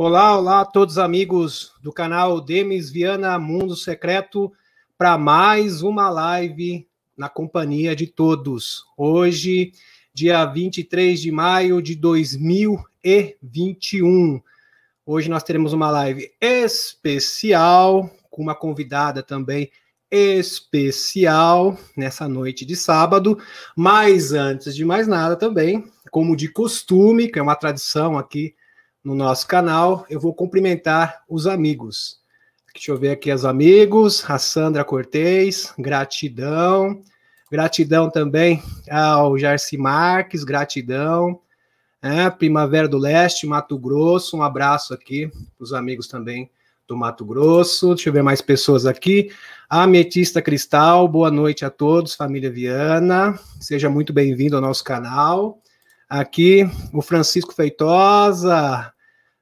Olá, olá a todos os amigos do canal Demis Viana Mundo Secreto para mais uma live na companhia de todos. Hoje, dia 23 de maio de 2021. Hoje nós teremos uma live especial com uma convidada também especial nessa noite de sábado. Mas antes de mais nada também, como de costume, que é uma tradição aqui no nosso canal, eu vou cumprimentar os amigos. Deixa eu ver aqui os amigos, a Sandra Cortez, gratidão. Gratidão também ao Jarci Marques, gratidão. Primavera do Leste, Mato Grosso, um abraço aqui para os amigos também do Mato Grosso. Deixa eu ver mais pessoas aqui. A Ametista Cristal, boa noite a todos, família Viana. Seja muito bem-vindo ao nosso canal. Aqui, o Francisco Feitosa,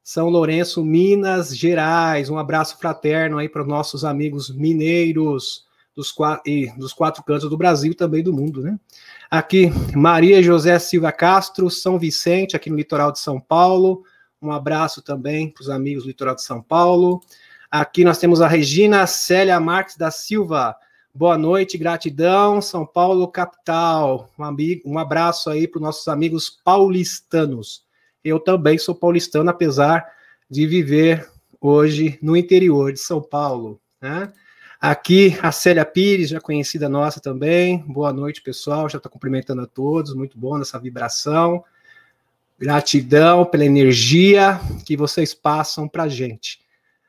São Lourenço, Minas Gerais. Um abraço fraterno aí para os nossos amigos mineiros dos quatro cantos do Brasil e também do mundo, né? Aqui, Maria José Silva Castro, São Vicente, aqui no litoral de São Paulo. Um abraço também para os amigos do litoral de São Paulo. Aqui nós temos a Regina Célia Marques da Silva. Boa noite, gratidão, São Paulo, capital. Um abraço aí para os nossos amigos paulistanos. Eu também sou paulistano, apesar de viver hoje no interior de São Paulo, né? Aqui, a Célia Pires, já conhecida nossa também. Boa noite, pessoal. Já estou cumprimentando a todos. Muito bom nessa vibração. Gratidão pela energia que vocês passam para a gente.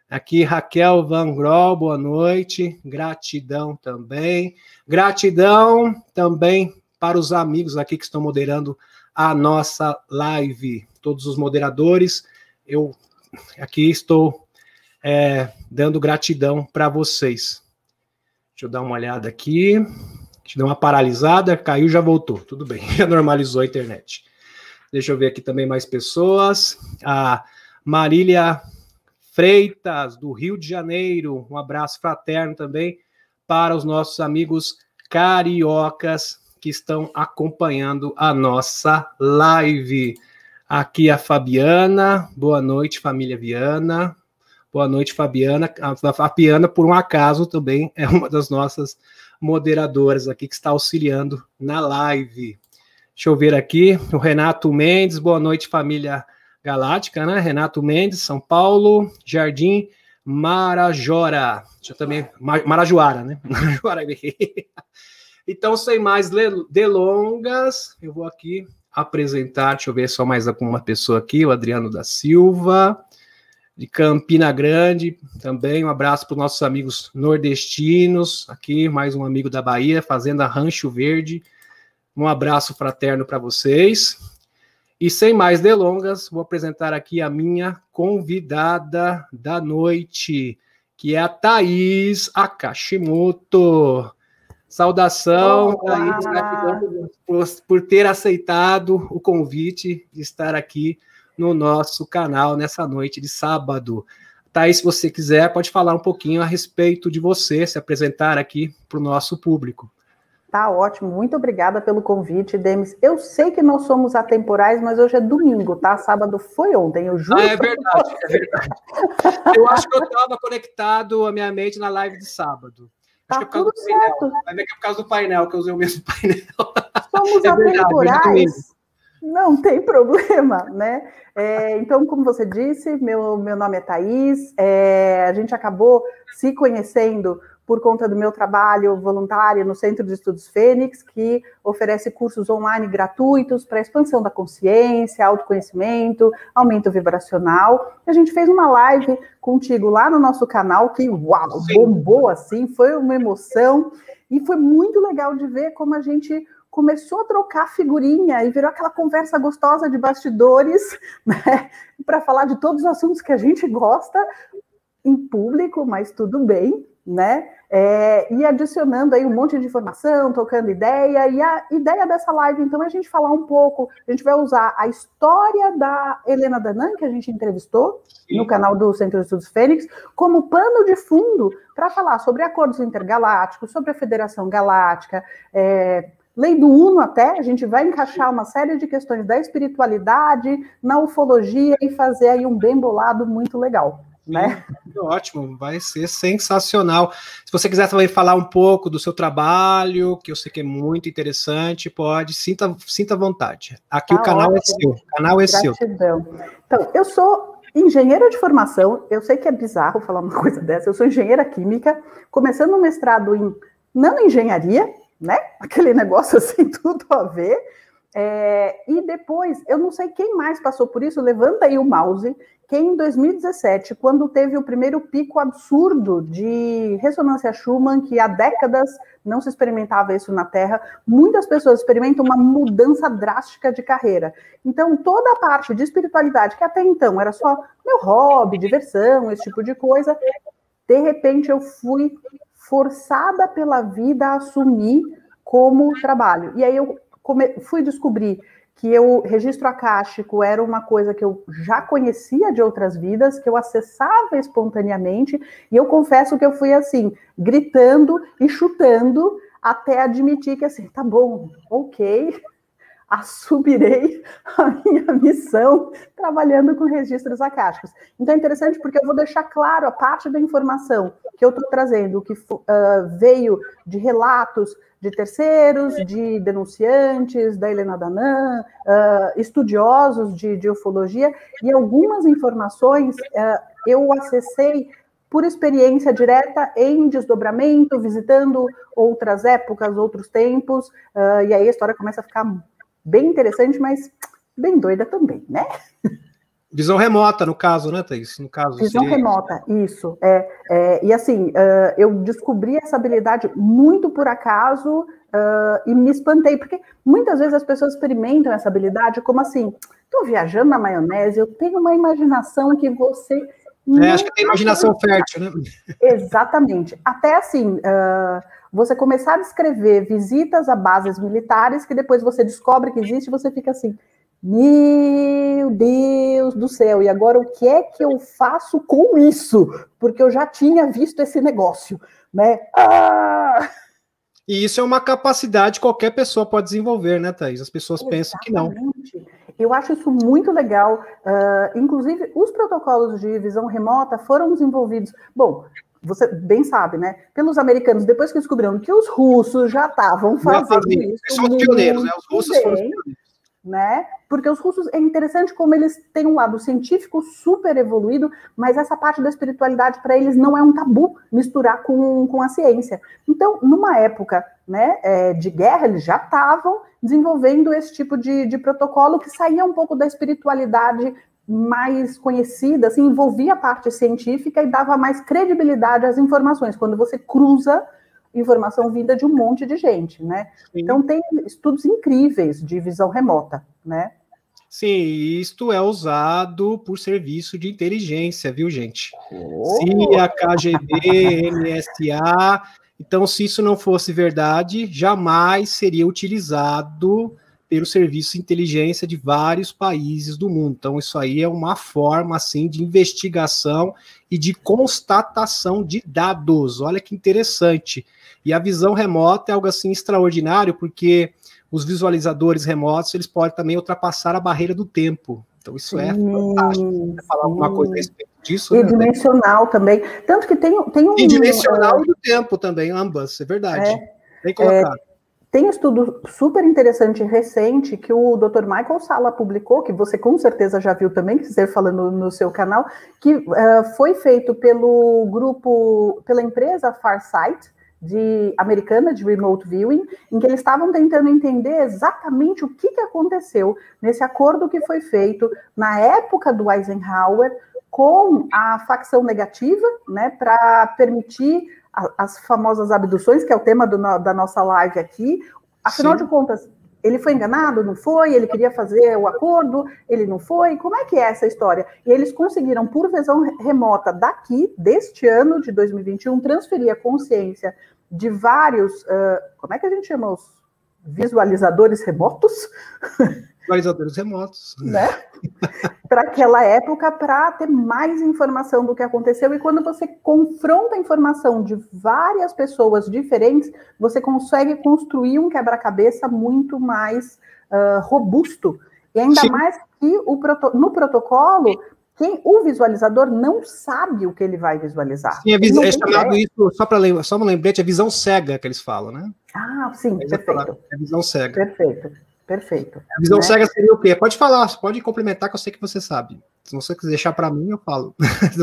Aqui, Raquel Van Grol, boa noite. Gratidão também. Gratidão também para os amigos aqui que estão moderando a nossa live. Todos os moderadores, eu aqui estou dando gratidão para vocês. Deixa eu dar uma olhada aqui. Deixa eu dar uma paralisada, caiu, já voltou. Tudo bem, já normalizou a internet. Deixa eu ver aqui também mais pessoas. A Marília Freitas, do Rio de Janeiro. Um abraço fraterno também para os nossos amigos cariocas que estão acompanhando a nossa live. Aqui a Fabiana. Boa noite, família Viana. Boa noite, Fabiana. A Fabiana, por um acaso, também é uma das nossas moderadoras aqui que está auxiliando na live. Deixa eu ver aqui. O Renato Mendes. Boa noite, família Galáctica, né? Renato Mendes, São Paulo, Jardim Marajora. Deixa eu também... Marajoara, né? Marajoara. Então, sem mais delongas, eu vou aqui apresentar, deixa eu ver só mais alguma pessoa aqui, o Adriano da Silva, de Campina Grande, também um abraço para os nossos amigos nordestinos, aqui mais um amigo da Bahia, Fazenda Rancho Verde, um abraço fraterno para vocês. E sem mais delongas, vou apresentar aqui a minha convidada da noite, que é a Thaís Akashimoto. Saudação, Thaís, gratidão por ter aceitado o convite de estar aqui no nosso canal nessa noite de sábado. Thaís, se você quiser, pode falar um pouquinho a respeito de você, se apresentar aqui para o nosso público. Tá ótimo, muito obrigada pelo convite, Demis. Eu sei que nós somos atemporais, mas hoje é domingo, tá? Sábado foi ontem, eu juro. É verdade, é verdade. Eu acho que eu estava conectado a minha mente na live de sábado. Tá tudo certo. Vai ver que é por causa do painel, que eu usei o mesmo painel. Somos atemporais. Não tem problema, né? Então, como você disse, meu nome é Thaís. A gente acabou se conhecendo por conta do meu trabalho voluntário no Centro de Estudos Fênix, que oferece cursos online gratuitos para expansão da consciência, autoconhecimento, aumento vibracional. A gente fez uma live contigo lá no nosso canal, que, uau, bombou assim, foi uma emoção, e foi muito legal de ver como a gente começou a trocar figurinha e virou aquela conversa gostosa de bastidores, né, para falar de todos os assuntos que a gente gosta em público, mas tudo bem, né? E adicionando aí um monte de informação, trocando ideia, e a ideia dessa live, então, é a gente falar um pouco, a gente vai usar a história da Helena Danann, que a gente entrevistou no canal do Centro de Estudos Fênix, como pano de fundo para falar sobre acordos intergalácticos, sobre a Federação Galáctica, Lei do Uno até, a gente vai encaixar uma série de questões da espiritualidade, na ufologia e fazer aí um bem bolado muito legal, né? Sim, ótimo, vai ser sensacional. Se você quiser também falar um pouco do seu trabalho, que eu sei que é muito interessante, pode, sinta à vontade. Aqui Tá o canal ótimo. é seu, o canal é seu. Gratidão. Então, eu sou engenheira de formação, eu sei que é bizarro falar uma coisa dessa, eu sou engenheira química, começando um mestrado em nanoengenharia, né? Aquele negócio assim, tudo a ver. E depois, eu não sei quem mais passou por isso, levanta aí o mouse, que em 2017, quando teve o primeiro pico absurdo de ressonância Schumann, que há décadas não se experimentava isso na Terra, muitas pessoas experimentam uma mudança drástica de carreira. Então, toda a parte de espiritualidade, que até então era só meu hobby, diversão, esse tipo de coisa, de repente eu fui forçada pela vida a assumir como trabalho. E aí eu fui descobrir que o registro acástico era uma coisa que eu já conhecia de outras vidas, que eu acessava espontaneamente, e eu confesso que eu fui assim, gritando e chutando até admitir que assim, tá bom, ok, assumirei a minha missão trabalhando com registros acásticos. Então é interessante porque eu vou deixar claro a parte da informação que eu estou trazendo, que veio de relatos de terceiros, de denunciantes, da Helena Danan, estudiosos de ufologia, e algumas informações eu acessei por experiência direta em desdobramento, visitando outras épocas, outros tempos, e aí a história começa a ficar bem interessante, mas bem doida também, né? Visão remota, no caso, né, Thaís? No caso, visão remota, isso. E assim, eu descobri essa habilidade muito por acaso e me espantei, porque muitas vezes as pessoas experimentam essa habilidade como assim, estou viajando na maionese, eu tenho uma imaginação que você... acho que tem imaginação fértil, né? Exatamente. Até assim, você começar a descrever visitas a bases militares que depois você descobre que existe e você fica assim, meu Deus do céu, e agora o que é que eu faço com isso? Porque eu já tinha visto esse negócio, né? E isso é uma capacidade que qualquer pessoa pode desenvolver, né, Thaís? As pessoas pensam que não. Eu acho isso muito legal. Inclusive, os protocolos de visão remota foram desenvolvidos... Bom, você bem sabe, né? Pelos americanos, depois que descobriram que os russos já estavam fazendo isso. São os pioneiros, né? Os russos foram os pioneiros. Né? Porque os russos, é interessante como eles têm um lado científico super evoluído, mas essa parte da espiritualidade para eles não é um tabu misturar com a ciência. Então, numa época, né, de guerra, eles já estavam desenvolvendo esse tipo de protocolo que saía um pouco da espiritualidade mais conhecida, assim, envolvia a parte científica e dava mais credibilidade às informações, quando você cruza informação vinda de um monte de gente, né? Sim. Então tem estudos incríveis de visão remota, né? Sim, isto é usado por serviço de inteligência, viu, gente? CIA, KGB, NSA. Então, se isso não fosse verdade, jamais seria utilizado pelo serviço de inteligência de vários países do mundo. Então, isso aí é uma forma, assim, de investigação e de constatação de dados. Olha que interessante. E a visão remota é algo, assim, extraordinário, porque os visualizadores remotos, eles podem também ultrapassar a barreira do tempo. Então, isso é fantástico. Você falar alguma coisa a respeito disso? E dimensional também. Tanto que tem um... E dimensional e do tempo também, ambas, é verdade. Bem colocado. Tem um estudo super interessante recente que o Dr. Michael Salla publicou, que você com certeza já viu também, que você falando no seu canal, que foi feito pelo grupo, pela empresa Farsight, americana de remote viewing, em que eles estavam tentando entender exatamente o que aconteceu nesse acordo que foi feito na época do Eisenhower com a facção negativa, né, para permitir as famosas abduções, que é o tema da nossa live aqui. Afinal de contas, ele foi enganado? Não foi? Ele queria fazer o acordo? Ele não foi? Como é que é essa história? E eles conseguiram, por visão remota daqui, deste ano de 2021, transferir a consciência de vários... como é que a gente chama os visualizadores remotos? Visualizadores remotos. Né? para aquela época para ter mais informação do que aconteceu. E quando você confronta a informação de várias pessoas diferentes, você consegue construir um quebra-cabeça muito mais robusto. E ainda Sim. mais que no protocolo, o visualizador não sabe o que ele vai visualizar. Sim, é chamado isso, só um lembrete, é visão cega que eles falam, né? Ah, sim, perfeito. É visão cega. Perfeito. A visão cega seria o quê? Pode falar, pode complementar, que eu sei que você sabe. Se você quiser deixar para mim, eu falo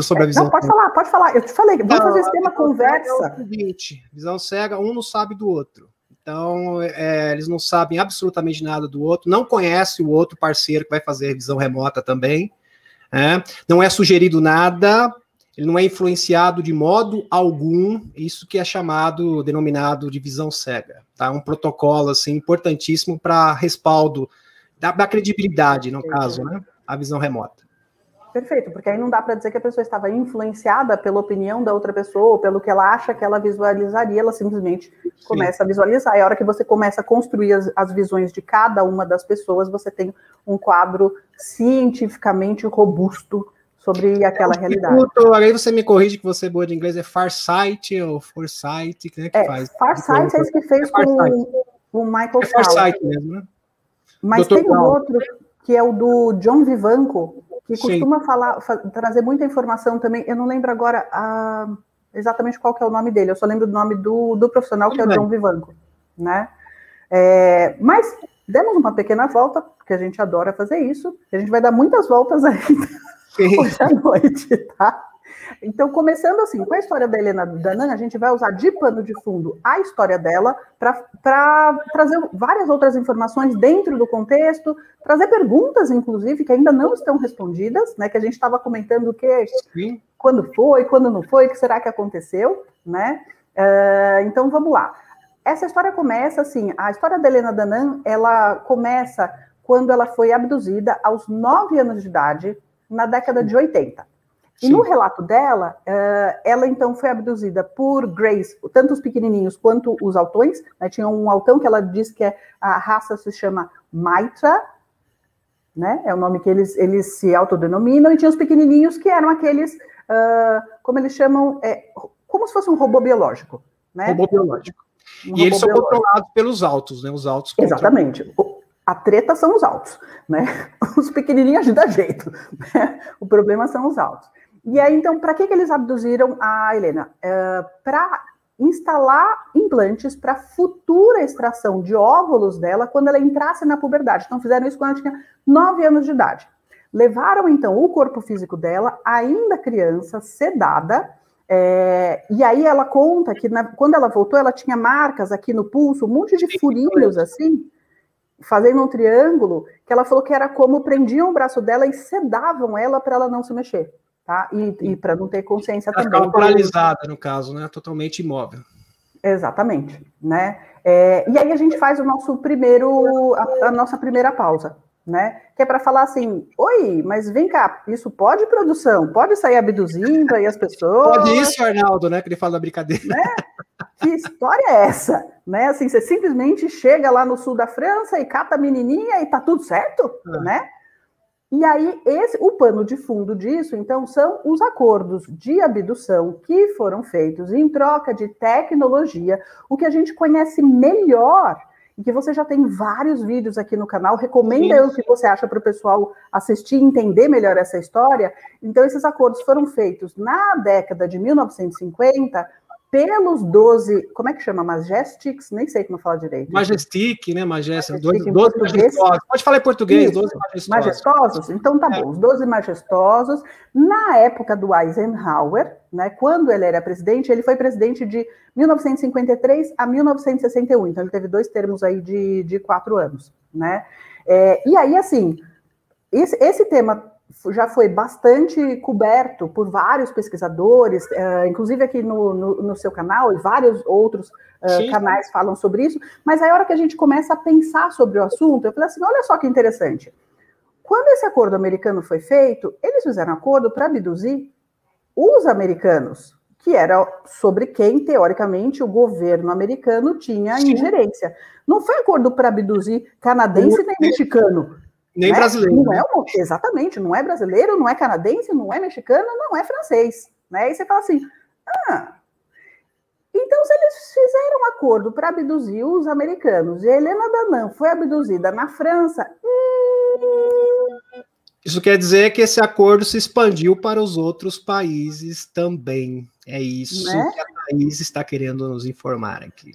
sobre a visão. Não, pode falar. Eu te falei, vamos fazer esse tema conversa. É o seguinte, visão cega, um não sabe do outro. Então, eles não sabem absolutamente nada do outro, não conhecem o outro parceiro que vai fazer revisão remota também. Não é sugerido nada, ele não é influenciado de modo algum, isso que é denominado de visão cega, tá? Um protocolo, assim, importantíssimo para respaldo da credibilidade, no caso, né? A visão remota. Perfeito, porque aí não dá para dizer que a pessoa estava influenciada pela opinião da outra pessoa, ou pelo que ela acha que ela visualizaria, ela simplesmente começa a visualizar. E a hora que você começa a construir as visões de cada uma das pessoas, você tem um quadro cientificamente robusto sobre aquela realidade. Aí você me corrige que você é boa de inglês, é Farsight ou Foresight, né, que faz? Farsight é esse que fez com o Michael Salla. É Farsight mesmo, né? Mas tem um outro, que é o do John Vivanco, que costuma trazer muita informação também. Eu não lembro agora exatamente qual que é o nome dele, eu só lembro do nome do profissional, que é o John Vivanco, né? Mas demos uma pequena volta, porque a gente adora fazer isso, a gente vai dar muias voltas ainda hoje à noite, tá? Então, começando assim, com a história da Helena Danan, a gente vai usar de pano de fundo a história dela para trazer várias outras informações dentro do contexto, trazer perguntas, inclusive, que ainda não estão respondidas, né? Que a gente estava comentando quando foi, quando não foi, o que será que aconteceu, né? Então, vamos lá. Essa história começa assim, a história da Helena Danan, ela começa quando ela foi abduzida aos 9 anos de idade, na década de 80. E no relato dela, ela então foi abduzida por Greys, tanto os pequenininhos quanto os altões, né? Tinha um altão que ela diz que a raça se chama Maitra, né? É o nome que eles se autodenominam, e tinha os pequenininhos que eram aqueles, como eles chamam, como se fosse um robô biológico, né? Robô biológico. E eles são controlados pelos altos, né? Os altos. Exatamente. A treta são os altos, né? Os pequenininhos dá jeito, né? O problema são os altos. E aí, então, para que eles abduziram a Helena? Para instalar implantes para futura extração de óvulos dela quando ela entrasse na puberdade. Então, fizeram isso quando ela tinha 9 anos de idade. Levaram, então, o corpo físico dela, ainda criança, sedada, e aí ela conta que quando ela voltou, ela tinha marcas aqui no pulso, um monte de furinhos, assim, fazendo um triângulo, que ela falou que era como prendiam o braço dela e sedavam ela para ela não se mexer. Tá? E para não ter consciência também. Ela ficava paralisada, no caso, né? Totalmente imóvel. Exatamente, né? E aí a gente faz a nossa primeira pausa, né? Que é para falar assim, oi, mas vem cá, isso pode, produção? Pode sair abduzindo aí as pessoas? Pode isso, Arnaldo, né? Que ele fala da brincadeira. Né? Que história é essa? Né? Assim, você simplesmente chega lá no sul da França e cata a menininha e tá tudo certo, né? E aí, o pano de fundo disso, então, são os acordos de abdução que foram feitos em troca de tecnologia, o que a gente conhece melhor, e que você já tem vários vídeos aqui no canal, recomenda o que você acha para o pessoal assistir e entender melhor essa história. Então, esses acordos foram feitos na década de 1950, pelos 12, como é que chama? Majestics? Nem sei como falar direito. Majestic, né? Majestic, 12 majestosos. Pode falar em português, isso, 12 majestosos. Majestosos? Então tá bom, os 12 majestosos. Na época do Eisenhower, né, quando ele era presidente, ele foi presidente de 1953 a 1961, então ele teve 2 termos aí de 4 anos, né? E aí, assim, esse tema já foi bastante coberto por vários pesquisadores, inclusive aqui no seu canal, e vários outros canais falam sobre isso, mas aí a hora que a gente começa a pensar sobre o assunto, eu falei assim, olha só que interessante, quando esse acordo americano foi feito, eles fizeram acordo para abduzir os americanos, que era sobre quem, teoricamente, o governo americano tinha ingerência. Não foi acordo para abduzir canadense nem mexicano, Nem né? brasileiro. Não é exatamente, não é brasileiro, não é canadense, não é mexicano, não é francês. Né? E você fala assim, então se eles fizeram um acordo para abduzir os americanos e a Helena Danam foi abduzida na França... Isso quer dizer que esse acordo se expandiu para os outros países também. É isso, né, que a Thaís está querendo nos informar aqui.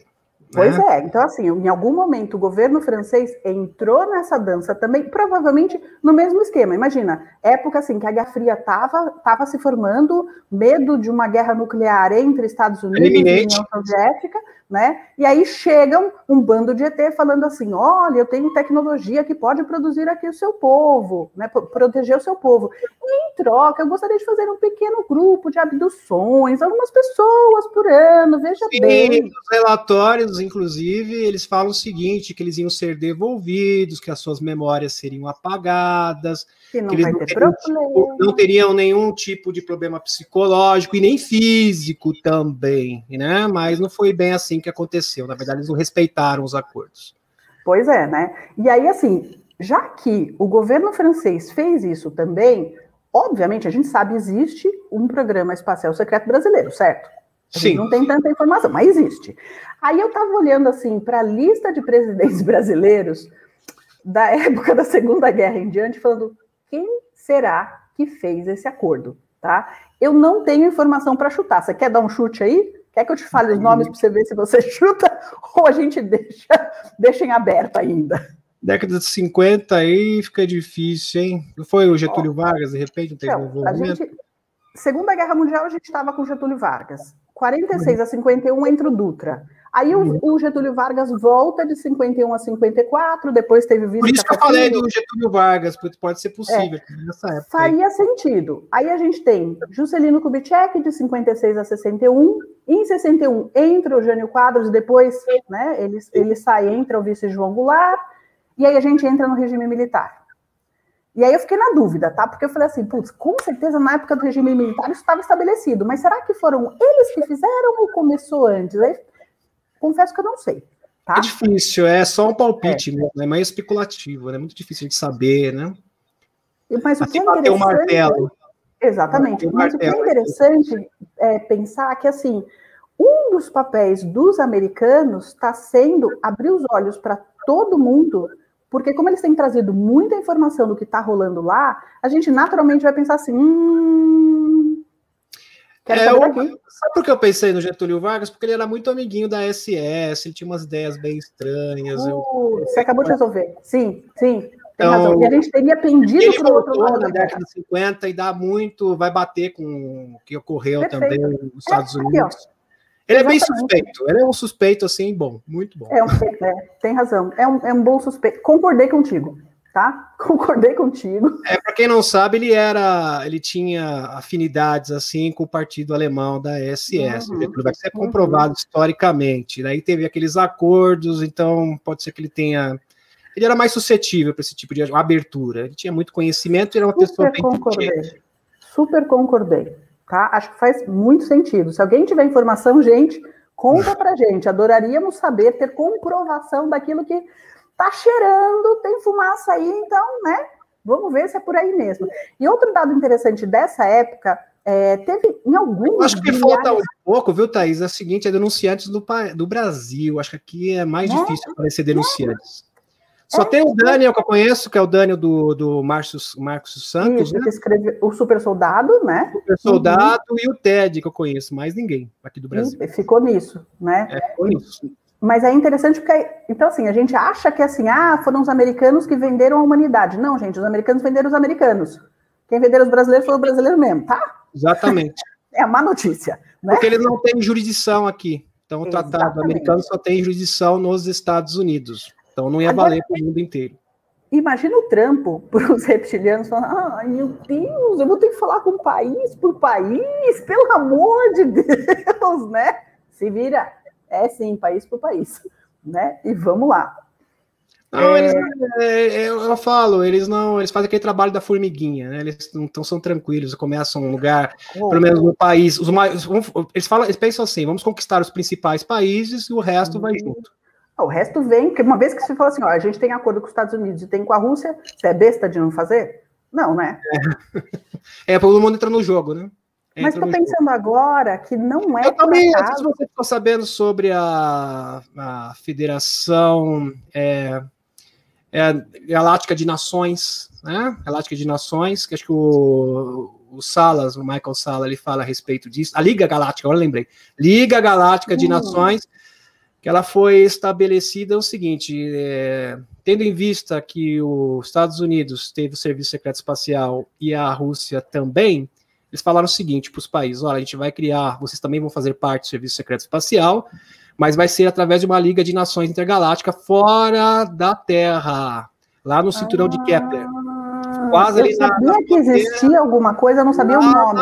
Pois é, então assim, em algum momento o governo francês entrou nessa dança também, provavelmente no mesmo esquema. Imagina, época assim que a Guerra Fria estava se formando, medo de uma guerra nuclear entre Estados Unidos e União Soviética, né? E aí chegam um bando de ET falando assim, olha, eu tenho tecnologia que pode produzir aqui o seu povo, né? Proteger o seu povo. E em troca, eu gostaria de fazer um pequeno grupo de abduções, algumas pessoas por ano, veja bem. Os relatórios, inclusive, eles falam o seguinte, que eles iam ser devolvidos, que as suas memórias seriam apagadas, que não eles não teriam nenhum tipo de problema psicológico e nem físico também, né? Mas não foi bem assim que aconteceu. Na verdade, eles não respeitaram os acordos. Pois é, né? E aí, assim, já que o governo francês fez isso também, obviamente, a gente sabe, existe um programa espacial secreto brasileiro, certo? A gente não tem tanta informação, mas existe. Aí eu estava olhando, assim, para a lista de presidentes brasileiros da época da Segunda Guerra em diante, falando, quem será que fez esse acordo, tá? Eu não tenho informação para chutar. Você quer dar um chute aí? Quer que eu te fale os nomes para você ver se você chuta? Ou a gente deixa em aberto ainda? Década de 50 aí fica difícil, hein? Não foi o Getúlio Vargas, de repente, não teve envolvimento? Segunda Guerra Mundial, a gente estava com Getúlio Vargas. 46 a 51 entra o Dutra. Aí o Getúlio Vargas volta de 51 a 54, depois teve o vice. Por isso que eu falei do Getúlio Vargas, porque pode ser possível nessa época. Faria sentido. Aí a gente tem Juscelino Kubitschek, de 56 a 61. Em 61 entra o Jânio Quadros, depois, né, ele sai, entra o vice João Goulart, e aí a gente entra no regime militar. E aí eu fiquei na dúvida, tá? Porque eu falei assim, putz, com certeza na época do regime militar isso estava estabelecido, mas será que foram eles que fizeram ou começou antes? Aí, confesso que eu não sei, tá? É difícil, é só um palpite mesmo, é mais especulativo, é muito difícil de saber, né? Mas o que é interessante... um martelo. Exatamente, mas o que é interessante é pensar que, assim, um dos papéis dos americanos está sendo abrir os olhos para todo mundo, porque como eles têm trazido muita informação do que está rolando lá, a gente naturalmente vai pensar assim, sabe por que eu pensei no Getúlio Vargas? Porque ele era muito amiguinho da SS, ele tinha umas ideias bem estranhas. Você acabou de resolver. Sim, tem razão. E a gente teria pendido para o outro lado na década de 50 e vai bater com o que ocorreu também nos Estados Unidos. Aqui, ele é bem suspeito, ele é um suspeito assim, bom, muito bom. Tem razão, é um bom suspeito. Concordei contigo, tá? Concordei contigo. Para quem não sabe, ele tinha afinidades assim com o partido alemão da SS, vai ser comprovado historicamente. Daí teve aqueles acordos, então pode ser que ele era mais suscetível para esse tipo de abertura. Ele tinha muito conhecimento e era uma pessoa bem inteligente. Super concordei. Tá? Acho que faz muito sentido. Se alguém tiver informação, gente, conta pra gente. Adoraríamos saber, ter comprovação daquilo que tá cheirando, tem fumaça aí, então, né? Vamos ver se é por aí mesmo. E outro dado interessante dessa época, teve em alguns... Acho que falta um pouco, viu, Thaís? É o seguinte, é denunciantes do Brasil. Acho que aqui é mais difícil aparecer denunciantes. Só tem o Daniel que eu conheço, que é o Daniel do Marcos Santos. Isso, né? Que escreveu o Super Soldado, né? Super Soldado e o Ted, que eu conheço, mais ninguém aqui do Brasil. Ficou nisso, né? Ficou nisso. Mas é interessante porque, então assim, a gente acha que assim, foram os americanos que venderam a humanidade. Não, gente, os americanos venderam os americanos. Quem venderam os brasileiros foi o brasileiro mesmo, tá? Exatamente. É a má notícia, né? Porque eles não têm jurisdição aqui. Então o tratado americano só tem jurisdição nos Estados Unidos. Então não ia valer para o mundo inteiro. Imagina o trampo para os reptilianos falando, ai meu Deus, eu vou ter que falar com país por país, pelo amor de Deus, né? Se vira, sim, país por país, né? E vamos lá. Não, eu falo, eles fazem aquele trabalho da formiguinha, né? Eles não são tranquilos, começam um lugar, pelo menos no país, eles pensam assim, vamos conquistar os principais países e o resto vai junto. O resto vem, porque uma vez que você fala assim, ó, a gente tem acordo com os Estados Unidos e tem com a Rússia, você é besta de não fazer? Não, né? Todo mundo entra no jogo, né? Mas estou pensando agora que não é. Eu também, não sei se você ficou sabendo sobre a Federação Galáctica de Nações, né? Galáctica de Nações, que acho que o Michael Salas, ele fala a respeito disso. A Liga Galáctica, agora eu lembrei. Liga Galáctica de Nações, que ela foi estabelecida o seguinte, tendo em vista que os Estados Unidos teve o Serviço Secreto Espacial e a Rússia também, eles falaram o seguinte para os países, olha, a gente vai criar, vocês também vão fazer parte do Serviço Secreto Espacial, mas vai ser através de uma Liga de Nações Intergaláctica fora da Terra, lá no cinturão de Kepler. Quase eu sabia que existia alguma coisa, eu não sabia o nome.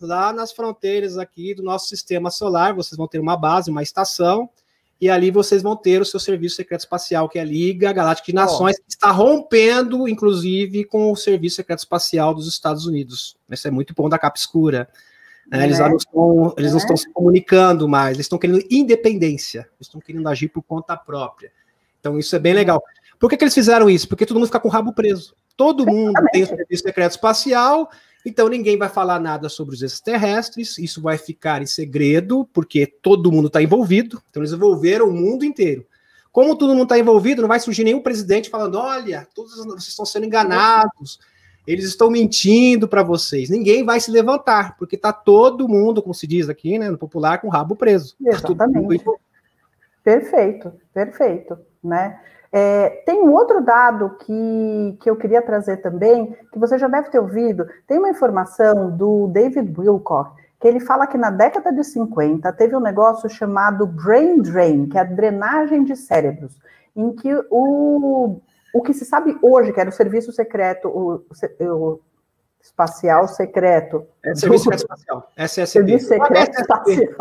Lá nas fronteiras aqui do nosso sistema solar, vocês vão ter uma base, uma estação, e ali vocês vão ter o seu serviço secreto espacial, que é a Liga Galáctica de Nações, que está rompendo, inclusive, com o Serviço Secreto Espacial dos Estados Unidos. Isso é muito bom da capa escura. Eles não estão se comunicando mais, eles estão querendo independência, eles estão querendo agir por conta própria. Então, isso é bem legal. Por que eles fizeram isso? Porque todo mundo fica com o rabo preso. Todo mundo tem o Serviço Secreto Espacial, então ninguém vai falar nada sobre os extraterrestres, isso vai ficar em segredo, porque todo mundo está envolvido, então eles envolveram o mundo inteiro. Como todo mundo está envolvido, não vai surgir nenhum presidente falando, olha, todos vocês estão sendo enganados, eles estão mentindo para vocês. Ninguém vai se levantar, porque está todo mundo, como se diz aqui, né, no popular, com o rabo preso. Exatamente. Perfeito, perfeito, né? Tem um outro dado que eu queria trazer também, que você já deve ter ouvido, tem uma informação do David Wilcock, que ele fala que na década de 50 teve um negócio chamado brain drain, que é a drenagem de cérebros, em que o que se sabe hoje, que era o serviço secreto, o espacial secreto. Serviço Secreto Espacial, SSP. Serviço Secreto Espacial.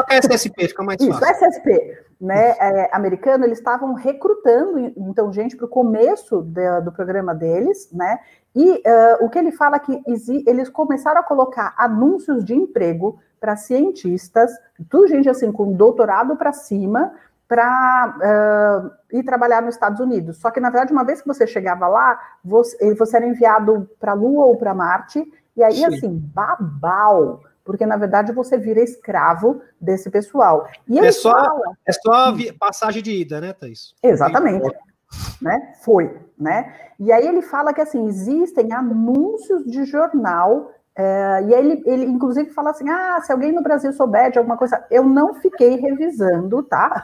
SSP, fica mais fácil. Isso, SSP, né, americano, eles estavam recrutando, então, gente para o começo do programa deles, né, e o que ele fala é que eles começaram a colocar anúncios de emprego para cientistas, tudo gente assim, com doutorado para cima, para ir trabalhar nos Estados Unidos. Só que, na verdade, uma vez que você chegava lá, você era enviado para a Lua ou para Marte, e aí, assim, babau, porque, na verdade, você vira escravo desse pessoal. E é só a passagem de ida, né, Thaís? Exatamente. Né? Foi, né? E aí ele fala que, assim, existem anúncios de jornal. E aí ele inclusive fala assim, se alguém no Brasil souber de alguma coisa, eu não fiquei revisando, tá?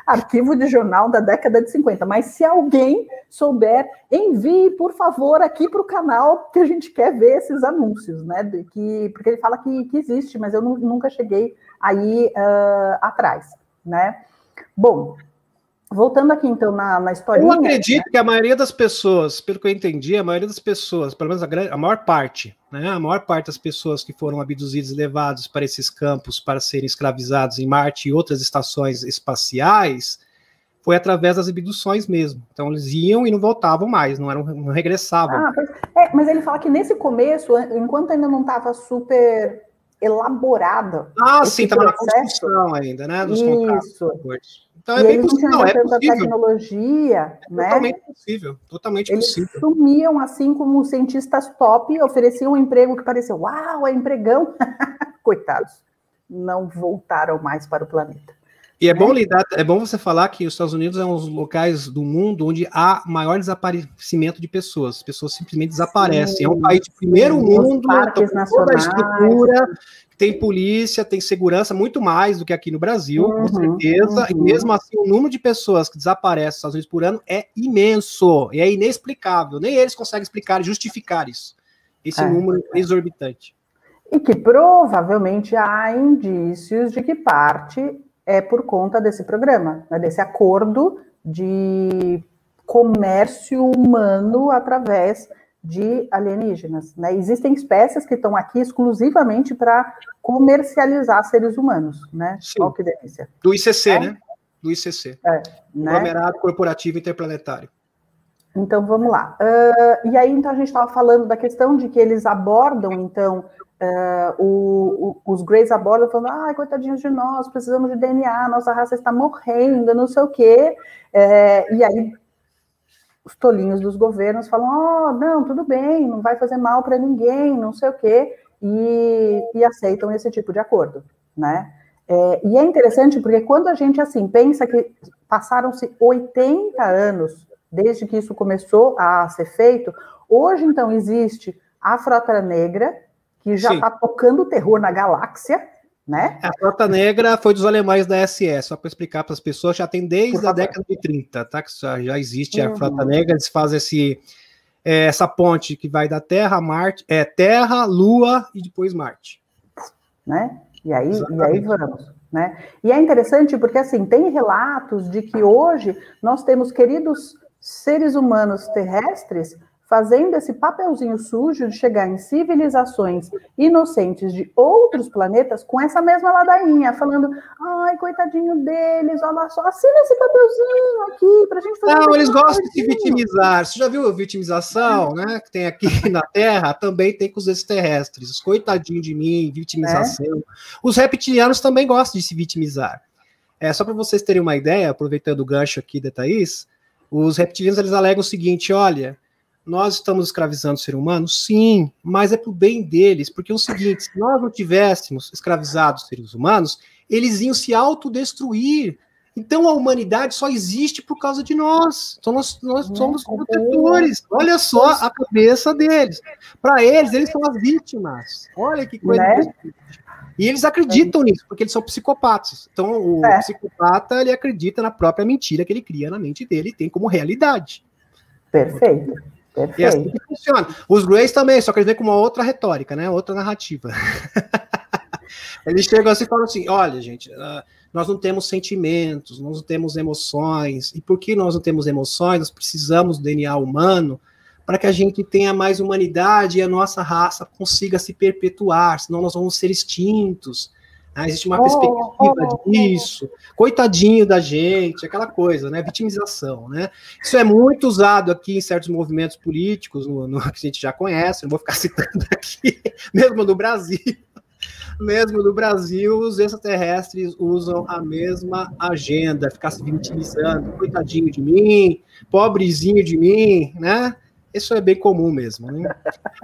Arquivo de jornal da década de 50, mas se alguém souber, envie, por favor, aqui para o canal, que a gente quer ver esses anúncios, né? Porque ele fala que existe, mas eu nunca cheguei aí atrás, né? Bom, voltando aqui, então, na historinha... Eu acredito que a maioria das pessoas, pelo que eu entendi, a maioria das pessoas, pelo menos a maior parte, né? A maior parte das pessoas que foram abduzidas e levados para esses campos para serem escravizados em Marte e outras estações espaciais, foi através das abduções mesmo. Então, eles iam e não voltavam mais, não regressavam. Mas ele fala que nesse começo, enquanto ainda não estava super elaborada... sim, estava na construção ainda, né? Dos contratos. Então é bem possível, não é tanta tecnologia, né? Totalmente Eles possível. sumiam assim como cientistas top, ofereciam um emprego que parecia, uau, é empregão. Coitados, não voltaram mais para o planeta. E é bom você falar que os Estados Unidos é um dos locais do mundo onde há maior desaparecimento de pessoas. As pessoas simplesmente desaparecem. Sim, é um país de primeiro mundo, parques toda a estrutura, tem polícia, tem segurança, muito mais do que aqui no Brasil, com certeza. E mesmo assim, o número de pessoas que desaparecem nos Estados Unidos por ano é imenso, e é inexplicável. Nem eles conseguem explicar e justificar isso. Esse número exorbitante. E que provavelmente há indícios de que parte é por conta desse programa, né, desse acordo de comércio humano através de alienígenas, né? Existem espécies que estão aqui exclusivamente para comercializar seres humanos, né? Olha que delícia. Do ICC, né? Do ICC. Né? Conglomerado Corporativo Interplanetário. Então, vamos lá. E aí, então, a gente estava falando da questão de que eles abordam, então, os Greys abordam falando, ai, coitadinhos de nós, precisamos de DNA, nossa raça está morrendo, não sei o quê. E aí os tolinhos dos governos falam, não, tudo bem, não vai fazer mal para ninguém, não sei o quê, e aceitam esse tipo de acordo, né? E é interessante porque quando a gente, assim, pensa que passaram-se 80 anos desde que isso começou a ser feito, hoje, então, existe a Frota Negra, que já está tocando terror na galáxia, né? A Frota Negra foi dos alemães da SS, só para explicar para as pessoas, já tem desde a década de 30, tá? Que já existe a Frota Negra, eles fazem essa ponte que vai da Terra a Marte, Terra, Lua e depois Marte. Né? E aí vamos, né? E é interessante porque, assim, tem relatos de que hoje nós temos queridos seres humanos terrestres fazendo esse papelzinho sujo de chegar em civilizações inocentes de outros planetas com essa mesma ladainha, falando, ai, coitadinho deles, olha só, assina esse papelzinho aqui pra gente fazer. Não, eles gostam de se vitimizar. Você já viu a vitimização, né, que tem aqui na Terra? Também tem com os extraterrestres. Coitadinho de mim, vitimização. Os reptilianos também gostam de se vitimizar. Só para vocês terem uma ideia, aproveitando o gancho aqui da Thaís, os reptilianos, eles alegam o seguinte, olha, nós estamos escravizando o ser humano? Sim, mas é para o bem deles, porque é o seguinte, se nós não tivéssemos escravizado os seres humanos, eles iam se autodestruir. Então a humanidade só existe por causa de nós. Então nós somos protetores. Olha só a cabeça deles. Para eles são as vítimas. Olha que coisa. Né? E eles acreditam nisso, porque eles são psicopatas. Então o psicopata, ele acredita na própria mentira que ele cria na mente dele e tem como realidade. Perfeito. E é assim que funciona. Os Greys também, só que eles vêm com uma outra retórica, né? Outra narrativa. Eles chegam assim e falam assim, olha, gente, nós não temos sentimentos, nós não temos emoções, e por que nós não temos emoções? Nós precisamos do DNA humano para que a gente tenha mais humanidade e a nossa raça consiga se perpetuar, senão nós vamos ser extintos. Existe uma perspectiva disso, coitadinho da gente, aquela coisa, né, vitimização, né, isso é muito usado aqui em certos movimentos políticos, que a gente já conhece, não vou ficar citando aqui, mesmo no Brasil, os extraterrestres usam a mesma agenda, ficar se vitimizando, coitadinho de mim, pobrezinho de mim, né, isso é bem comum mesmo, né?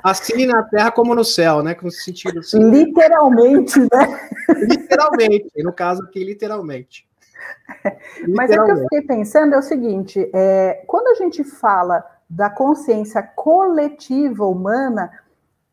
Assim na Terra como no céu, né? Com sentido assim, literalmente, né? Literalmente, no caso aqui, literalmente. Mas é que eu fiquei pensando é o seguinte, quando a gente fala da consciência coletiva humana,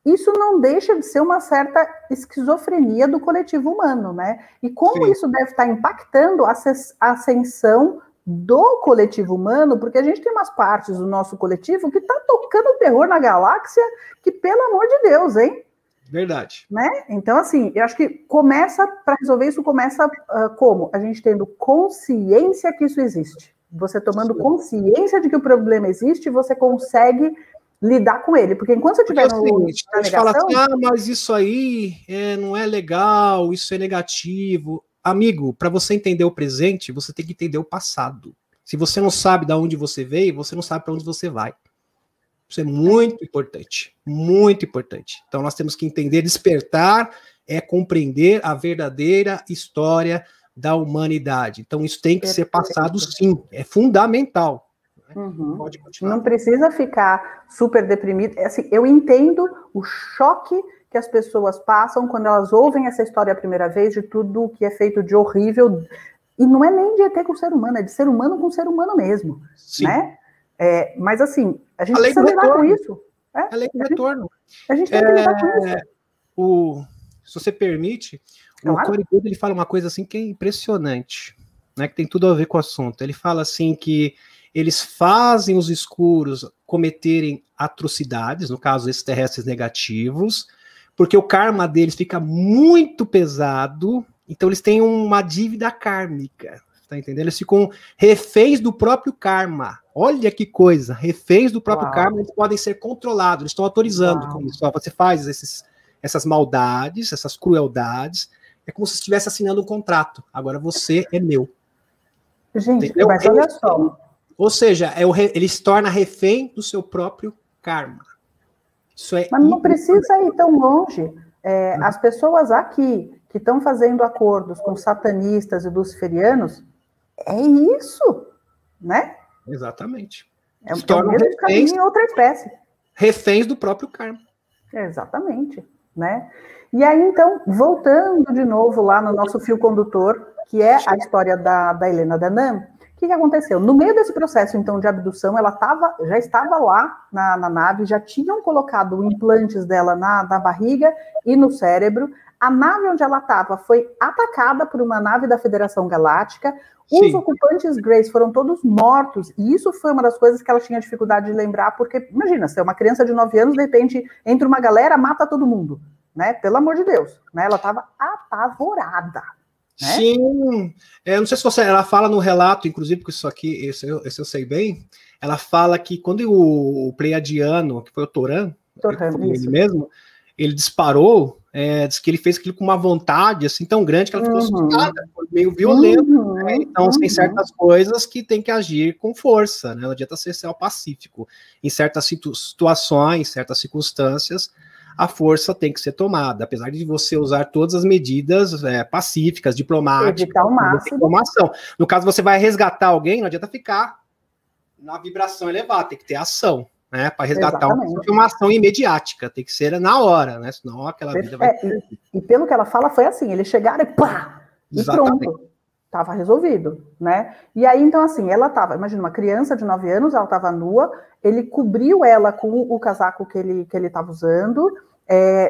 isso não deixa de ser uma certa esquizofrenia do coletivo humano, né? E como isso deve estar impactando a ascensão do coletivo humano, porque a gente tem umas partes do nosso coletivo que tá tocando terror na galáxia, que pelo amor de Deus, hein? Verdade. Né? Então, assim, eu acho que começa, para resolver isso, começa como? A gente tendo consciência que isso existe. Você tomando consciência de que o problema existe, você consegue lidar com ele, porque enquanto você estiver na negação... A gente fala assim, mas isso aí não é legal, isso é negativo... Amigo, para você entender o presente, você tem que entender o passado. Se você não sabe de onde você veio, você não sabe para onde você vai. Isso é muito importante, muito importante. Então nós temos que entender, despertar, compreender a verdadeira história da humanidade. Então isso tem que ser passado sim, é fundamental. Uhum. Pode continuar. Não precisa ficar super deprimido. Assim, eu entendo o choque que as pessoas passam quando elas ouvem essa história a primeira vez, de tudo que é feito de horrível, e não é nem de ET com ser humano, é de ser humano com ser humano mesmo, sim, né? Mas assim, a gente precisa lidar com isso. A lei do retorno. A gente tem que lidar com isso. Se você permite, o Tony Good, ele fala uma coisa assim que é impressionante, né, que tem tudo a ver com o assunto. Ele fala assim que eles fazem os escuros cometerem atrocidades, no caso extraterrestres negativos, porque o karma deles fica muito pesado, então eles têm uma dívida kármica, tá entendendo? Eles ficam reféns do próprio karma. Olha que coisa, reféns do próprio karma, eles podem ser controlados, eles estão autorizando com isso. Ó, você faz essas maldades, essas crueldades, é como se estivesse assinando um contrato. Agora você é meu. Gente, entendeu? Mas olha só. Ou seja, ele se torna refém do seu próprio karma. Isso é mas não precisa ir tão longe. As pessoas aqui que estão fazendo acordos com satanistas e luciferianos, é isso, né? Exatamente. É o mesmo caminho em outra espécie. Reféns do próprio karma. Exatamente, né? E aí, então, voltando de novo lá no nosso fio condutor, que é a história da Helena Danam, o que aconteceu? No meio desse processo, então, de abdução, ela já estava lá na nave, já tinham colocado implantes dela na barriga e no cérebro. A nave onde ela estava foi atacada por uma nave da Federação Galáctica. Os ocupantes Greys foram todos mortos, e isso foi uma das coisas que ela tinha dificuldade de lembrar, porque, imagina, se é uma criança de 9 anos, de repente, entra uma galera, mata todo mundo, né? Pelo amor de Deus, né? Ela estava apavorada. Né? Sim, não sei se ela fala no relato, inclusive, porque isso aqui, esse eu sei bem, ela fala que quando o Pleiadiano, que foi o Toran, ele mesmo, ele disparou, diz que ele fez aquilo com uma vontade assim tão grande que ela ficou assustada, meio violento. Né? Então, tem certas coisas que tem que agir com força, né? Não adianta ser pacífico. Em certas situações, certas circunstâncias, a força tem que ser tomada, apesar de você usar todas as medidas pacíficas, diplomáticas, evitar o máximo. No caso, você vai resgatar alguém, não adianta ficar na vibração elevada, tem que ter ação. Né, para resgatar uma ação imediática, tem que ser na hora, né? Senão aquela vida vai... E pelo que ela fala, foi assim, eles chegaram e pá! E pronto, estava resolvido, né? E aí, então, assim, ela estava, imagina, uma criança de 9 anos, ela estava nua, ele cobriu ela com o casaco que ele estava usando,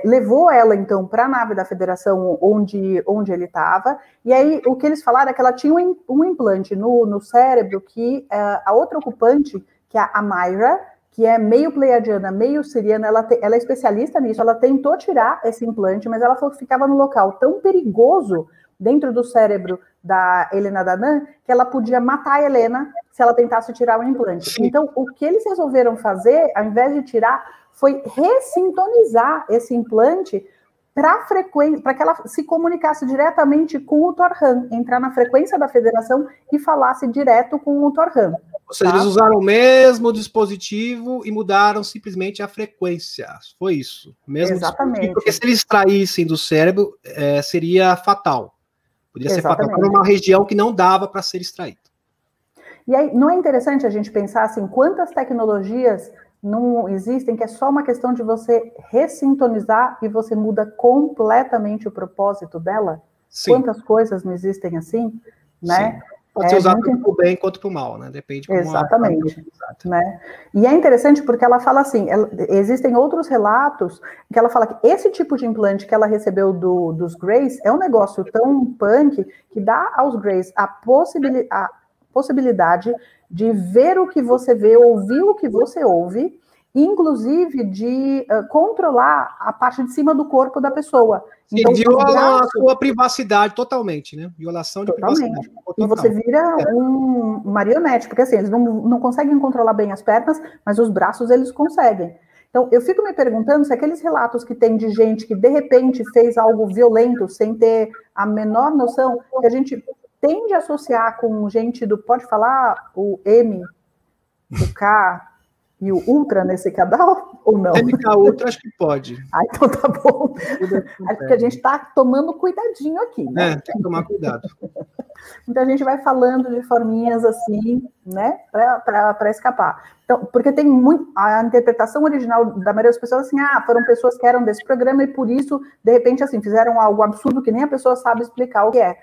levou ela, então, para a nave da Federação onde ele estava, e aí o que eles falaram é que ela tinha um implante no cérebro que a outra ocupante, que é a Myra, que é meio pleiadiana, meio siriana, ela é especialista nisso, ela tentou tirar esse implante, mas ela falou que ficava no local tão perigoso dentro do cérebro da Helena Danam, que ela podia matar a Helena se ela tentasse tirar o implante. Sim. Então, o que eles resolveram fazer, ao invés de tirar, foi ressintonizar esse implante para que ela se comunicasse diretamente com o Torhan, entrar na frequência da Federação e falasse direto com o Torhan. Ou seja, eles usaram o mesmo dispositivo e mudaram simplesmente a frequência. Foi isso. Mesmo Exatamente. Porque se eles extraíssem do cérebro, seria fatal. Poderia ser fatal para uma região que não dava para ser extraída. E aí, não é interessante a gente pensar assim, quantas tecnologias não existem, que é só uma questão de você ressintonizar e você muda completamente o propósito dela? Sim. Quantas coisas não existem assim, né? Sim. Pode ser usado tanto para o bem quanto para o mal, né? Depende como exatamente. Né? E é interessante porque ela fala assim, existem outros relatos que ela fala que esse tipo de implante que ela recebeu dos Greys é um negócio tão punk que dá aos Greys a possibilidade de ver o que você vê, ouvir o que você ouve, inclusive de controlar a parte de cima do corpo da pessoa. Então, viola a sua privacidade totalmente, né? Violação de privacidade. Total. E você vira um marionete, porque assim, eles não conseguem controlar bem as pernas, mas os braços eles conseguem. Então, eu fico me perguntando se aqueles relatos que tem de gente que de repente fez algo violento sem ter a menor noção, que a gente tende a associar com gente do, pode falar, o M, o K e o Ultra nesse canal, ou não? MK Ultra acho que pode. Então tá bom. Acho que a gente está tomando cuidadinho aqui, né? Tem que tomar cuidado. Então a gente vai falando de forminhas assim, né, para escapar. Então, porque tem muito, a interpretação original da maioria das pessoas assim, foram pessoas que eram desse programa e por isso, de repente, assim, fizeram algo absurdo que nem a pessoa sabe explicar o que é.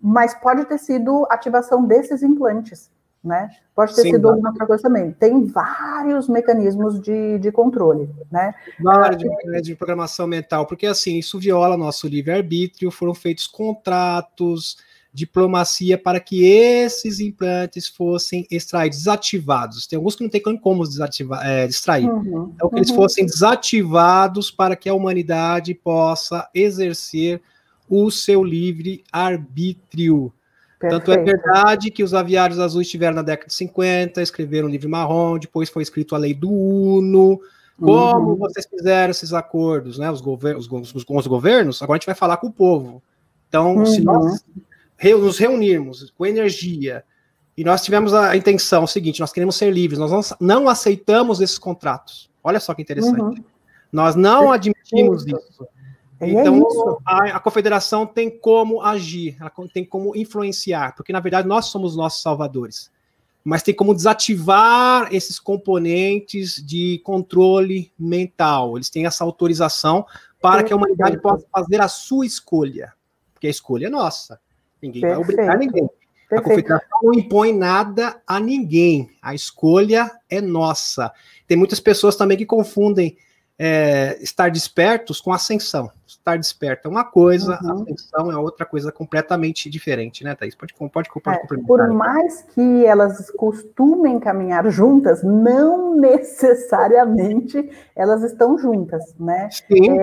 Mas pode ter sido ativação desses implantes, né? Pode ter sido alguma outra coisa também. Tem vários mecanismos de controle, né? Vários mecanismos de programação mental, porque assim, isso viola nosso livre-arbítrio, foram feitos contratos, diplomacia para que esses implantes fossem extraídos, desativados. Tem alguns que não tem como extrair. Então, que eles fossem desativados para que a humanidade possa exercer o seu livre-arbítrio. Tanto é verdade que os aviários azuis estiveram na década de 50, escreveram o livro marrom, depois foi escrito a lei do Uno. Como vocês fizeram esses acordos, né? Os governos, agora a gente vai falar com o povo. Então, se nós nos reunirmos com energia e nós tivemos a intenção seguinte, nós queremos ser livres, nós não aceitamos esses contratos. Olha só que interessante. Nós não admitimos isso. Então, a confederação tem como agir, ela tem como influenciar, porque, na verdade, nós somos nossos salvadores. Mas tem como desativar esses componentes de controle mental. Eles têm essa autorização para que a humanidade possa fazer a sua escolha. Porque a escolha é nossa. Ninguém vai obrigar ninguém. A confederação não impõe nada a ninguém. A escolha é nossa. Tem muitas pessoas também que confundem estar despertos com ascensão. Estar desperto é uma coisa, ascensão é outra coisa completamente diferente, né, Thaís? Pode complementar. Por mais que elas costumem caminhar juntas, não necessariamente elas estão juntas, né? Sim.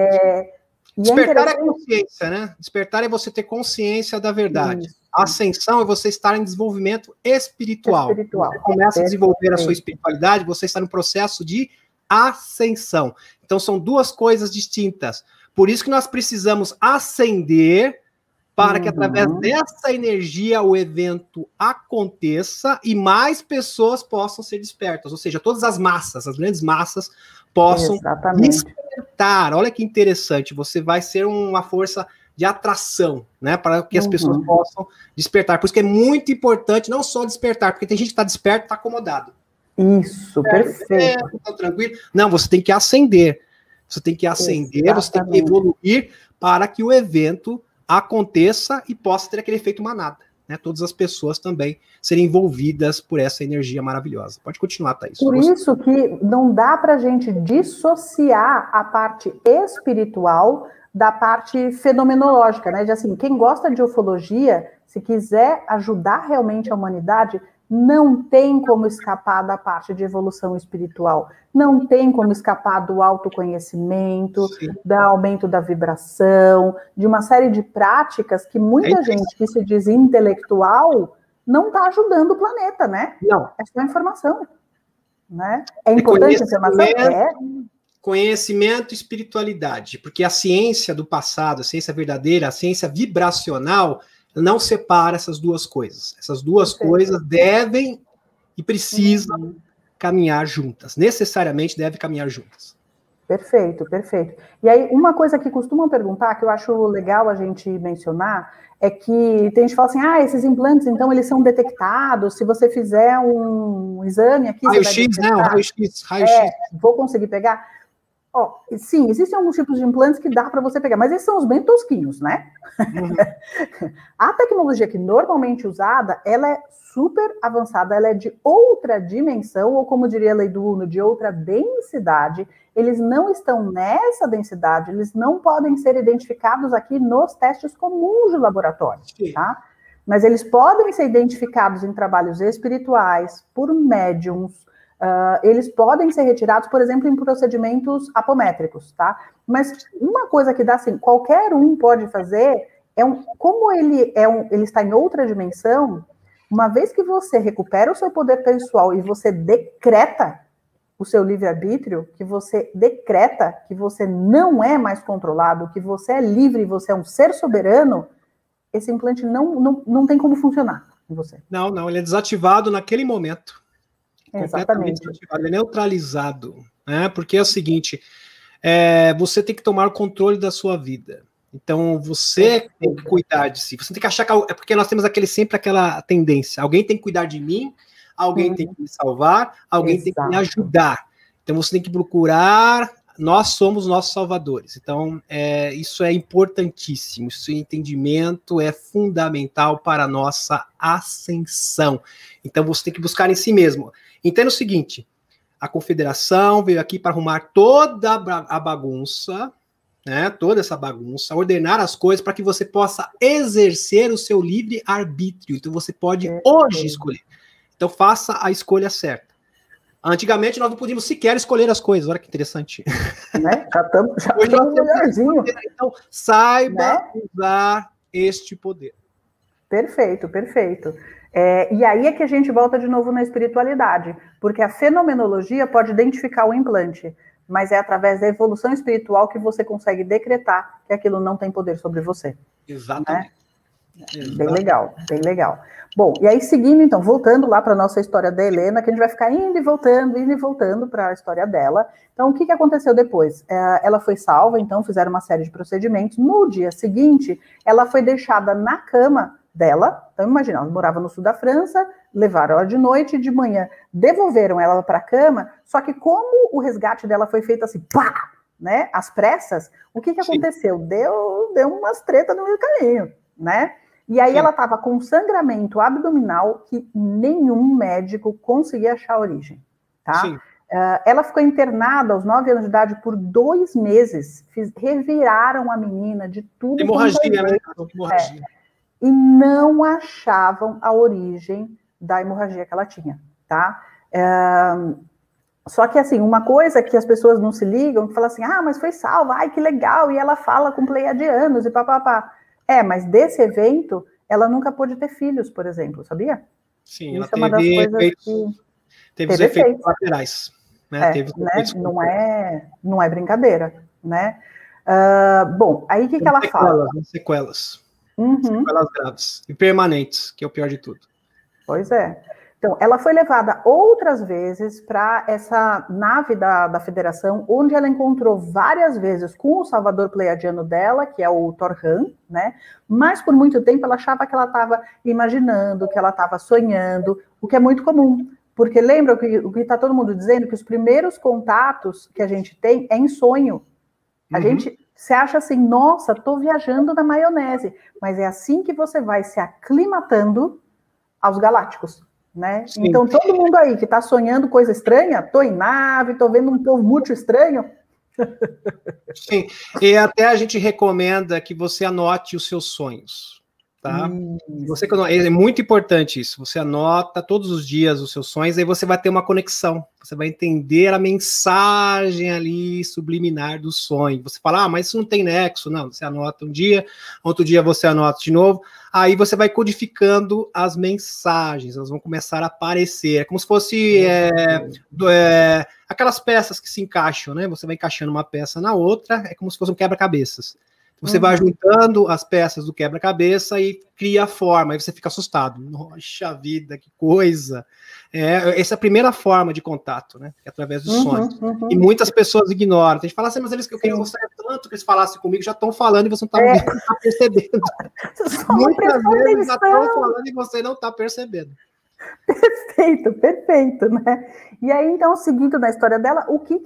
Despertar é consciência, né? Despertar é você ter consciência da verdade. Isso. A ascensão é você estar em desenvolvimento espiritual. Você começa a desenvolver a sua espiritualidade, você está no processo de ascensão. Então, são duas coisas distintas. Por isso que nós precisamos ascender para que, através dessa energia, o evento aconteça e mais pessoas possam ser despertas. Ou seja, todas as massas, as grandes massas, possam despertar. Olha que interessante. Você vai ser uma força de atração, né? Para que as pessoas possam despertar. Por isso que é muito importante não só despertar, porque tem gente que está desperto e está acomodado. Isso, perfeito. Tá tranquilo. Não, você tem que ascender. Você tem que ascender, você tem que evoluir para que o evento aconteça e possa ter aquele efeito manada. Né? Todas as pessoas também serem envolvidas por essa energia maravilhosa. Pode continuar, Thaís. Por isso que não dá para a gente dissociar a parte espiritual da parte fenomenológica, né? De assim, quem gosta de ufologia, se quiser ajudar realmente a humanidade, não tem como escapar da parte de evolução espiritual, não tem como escapar do autoconhecimento, do aumento da vibração, de uma série de práticas que muita gente que se diz intelectual não está ajudando o planeta, né? Não. É só informação, né? É importante a informação? Conhecimento e espiritualidade, porque a ciência do passado, a ciência verdadeira, a ciência vibracional, não separa essas duas coisas. Essas duas coisas devem e precisam caminhar juntas. Necessariamente devem caminhar juntas. Perfeito, perfeito. E aí, uma coisa que costumam perguntar, que eu acho legal a gente mencionar, é que tem gente que fala assim, esses implantes, então, eles são detectados, se você fizer um exame aqui... Raio-X, né? O raio-X. Vou conseguir pegar... sim, existem alguns tipos de implantes que dá para você pegar, mas esses são os bem tosquinhos, né? A tecnologia que normalmente usada, ela é super avançada, ela é de outra dimensão, ou como diria a lei do Uno, de outra densidade. Eles não estão nessa densidade, eles não podem ser identificados aqui nos testes comuns de laboratório, tá? Mas eles podem ser identificados em trabalhos espirituais, por médiums. Eles podem ser retirados, por exemplo, em procedimentos apométricos, tá? Mas uma coisa que dá assim, qualquer um pode fazer, como ele está em outra dimensão, uma vez que você recupera o seu poder pessoal e você decreta o seu livre-arbítrio, que você decreta que você não é mais controlado, que você é livre, você é um ser soberano, esse implante não tem como funcionar em você. Não, ele é desativado naquele momento. Exatamente. Ele é neutralizado, né? Porque é o seguinte, você tem que tomar o controle da sua vida. Então, você tem que cuidar de si. Você tem que achar que... É porque nós temos sempre aquela tendência. Alguém tem que cuidar de mim, alguém tem que me salvar, alguém tem que me ajudar. Então, você tem que procurar... Nós somos nossos salvadores. Então, isso é importantíssimo. Esse entendimento é fundamental para a nossa ascensão. Então, você tem que buscar em si mesmo. Entenda o seguinte, a confederação veio aqui para arrumar toda a bagunça, né, toda essa bagunça, ordenar as coisas para que você possa exercer o seu livre-arbítrio. Então, você pode hoje escolher. Então, faça a escolha certa. Antigamente, nós não podíamos sequer escolher as coisas. Olha que interessante. Né? Já estamos melhorzinho. Então, saiba usar este poder. Perfeito, perfeito. E aí é que a gente volta de novo na espiritualidade, porque a fenomenologia pode identificar o implante, mas é através da evolução espiritual que você consegue decretar que aquilo não tem poder sobre você. Exatamente. Né? Bem legal, bem legal. Bom, e aí seguindo, então, voltando lá para a nossa história da Helena, que a gente vai ficar indo e voltando para a história dela. Então, o que aconteceu depois? Ela foi salva, então, fizeram uma série de procedimentos. No dia seguinte, ela foi deixada na cama dela. Então, imagina, ela morava no sul da França, levaram ela de noite e de manhã devolveram ela para a cama, só que como o resgate dela foi feito assim, pá, né, às pressas, o que aconteceu? Deu umas tretas no meio do caminho, né? E aí ela estava com sangramento abdominal que nenhum médico conseguia achar a origem, tá? Ela ficou internada aos 9 anos de idade por 2 meses, reviraram a menina de tudo. Hemorragia, né? Hemorragia. E não achavam a origem da hemorragia que ela tinha, tá? Só que, assim, uma coisa que as pessoas não se ligam, que fala assim, mas foi salva, ai, que legal, e ela fala com pleiadianos e papapá. Mas desse evento, ela nunca pôde ter filhos, por exemplo, sabia? Sim, isso ela teve os efeitos laterais. Né? Não é brincadeira, né? Bom, aí o que ela fala? Sequelas. Sequelas graves e permanentes, que é o pior de tudo. Pois é. Então, ela foi levada outras vezes para essa nave da Federação, onde ela encontrou várias vezes com o salvador pleiadiano dela, que é o Torhan, né? Mas por muito tempo ela achava que ela estava imaginando, que ela estava sonhando, o que é muito comum. Porque lembra o que está todo mundo dizendo? Que os primeiros contatos que a gente tem é em sonho. A gente se acha assim, nossa, estou viajando na maionese. Mas é assim que você vai se aclimatando aos galácticos. Né? Então, todo mundo aí que está sonhando coisa estranha, estou em nave, estou vendo um povo muito estranho. Sim, e até a gente recomenda que você anote os seus sonhos, tá? É muito importante isso, você anota todos os dias os seus sonhos, aí você vai ter uma conexão, você vai entender a mensagem ali subliminar do sonho. Você fala, mas isso não tem nexo. Não, você anota um dia, outro dia você anota de novo, aí você vai codificando as mensagens, elas vão começar a aparecer, é como se fosse aquelas peças que se encaixam, né? Você vai encaixando uma peça na outra, é como se fosse um quebra-cabeças. Você vai juntando as peças do quebra-cabeça e cria a forma, aí você fica assustado. Nossa vida, que coisa! Essa é a primeira forma de contato, né? É através dos sonhos. E muitas pessoas ignoram. Tem gente que fala assim, mas eles que eu queria gostar tanto que eles falassem comigo, já estão falando e você não está percebendo. Muitas vezes já estão falando e você não está percebendo. Perfeito, né? E aí, então, seguindo na história dela, o que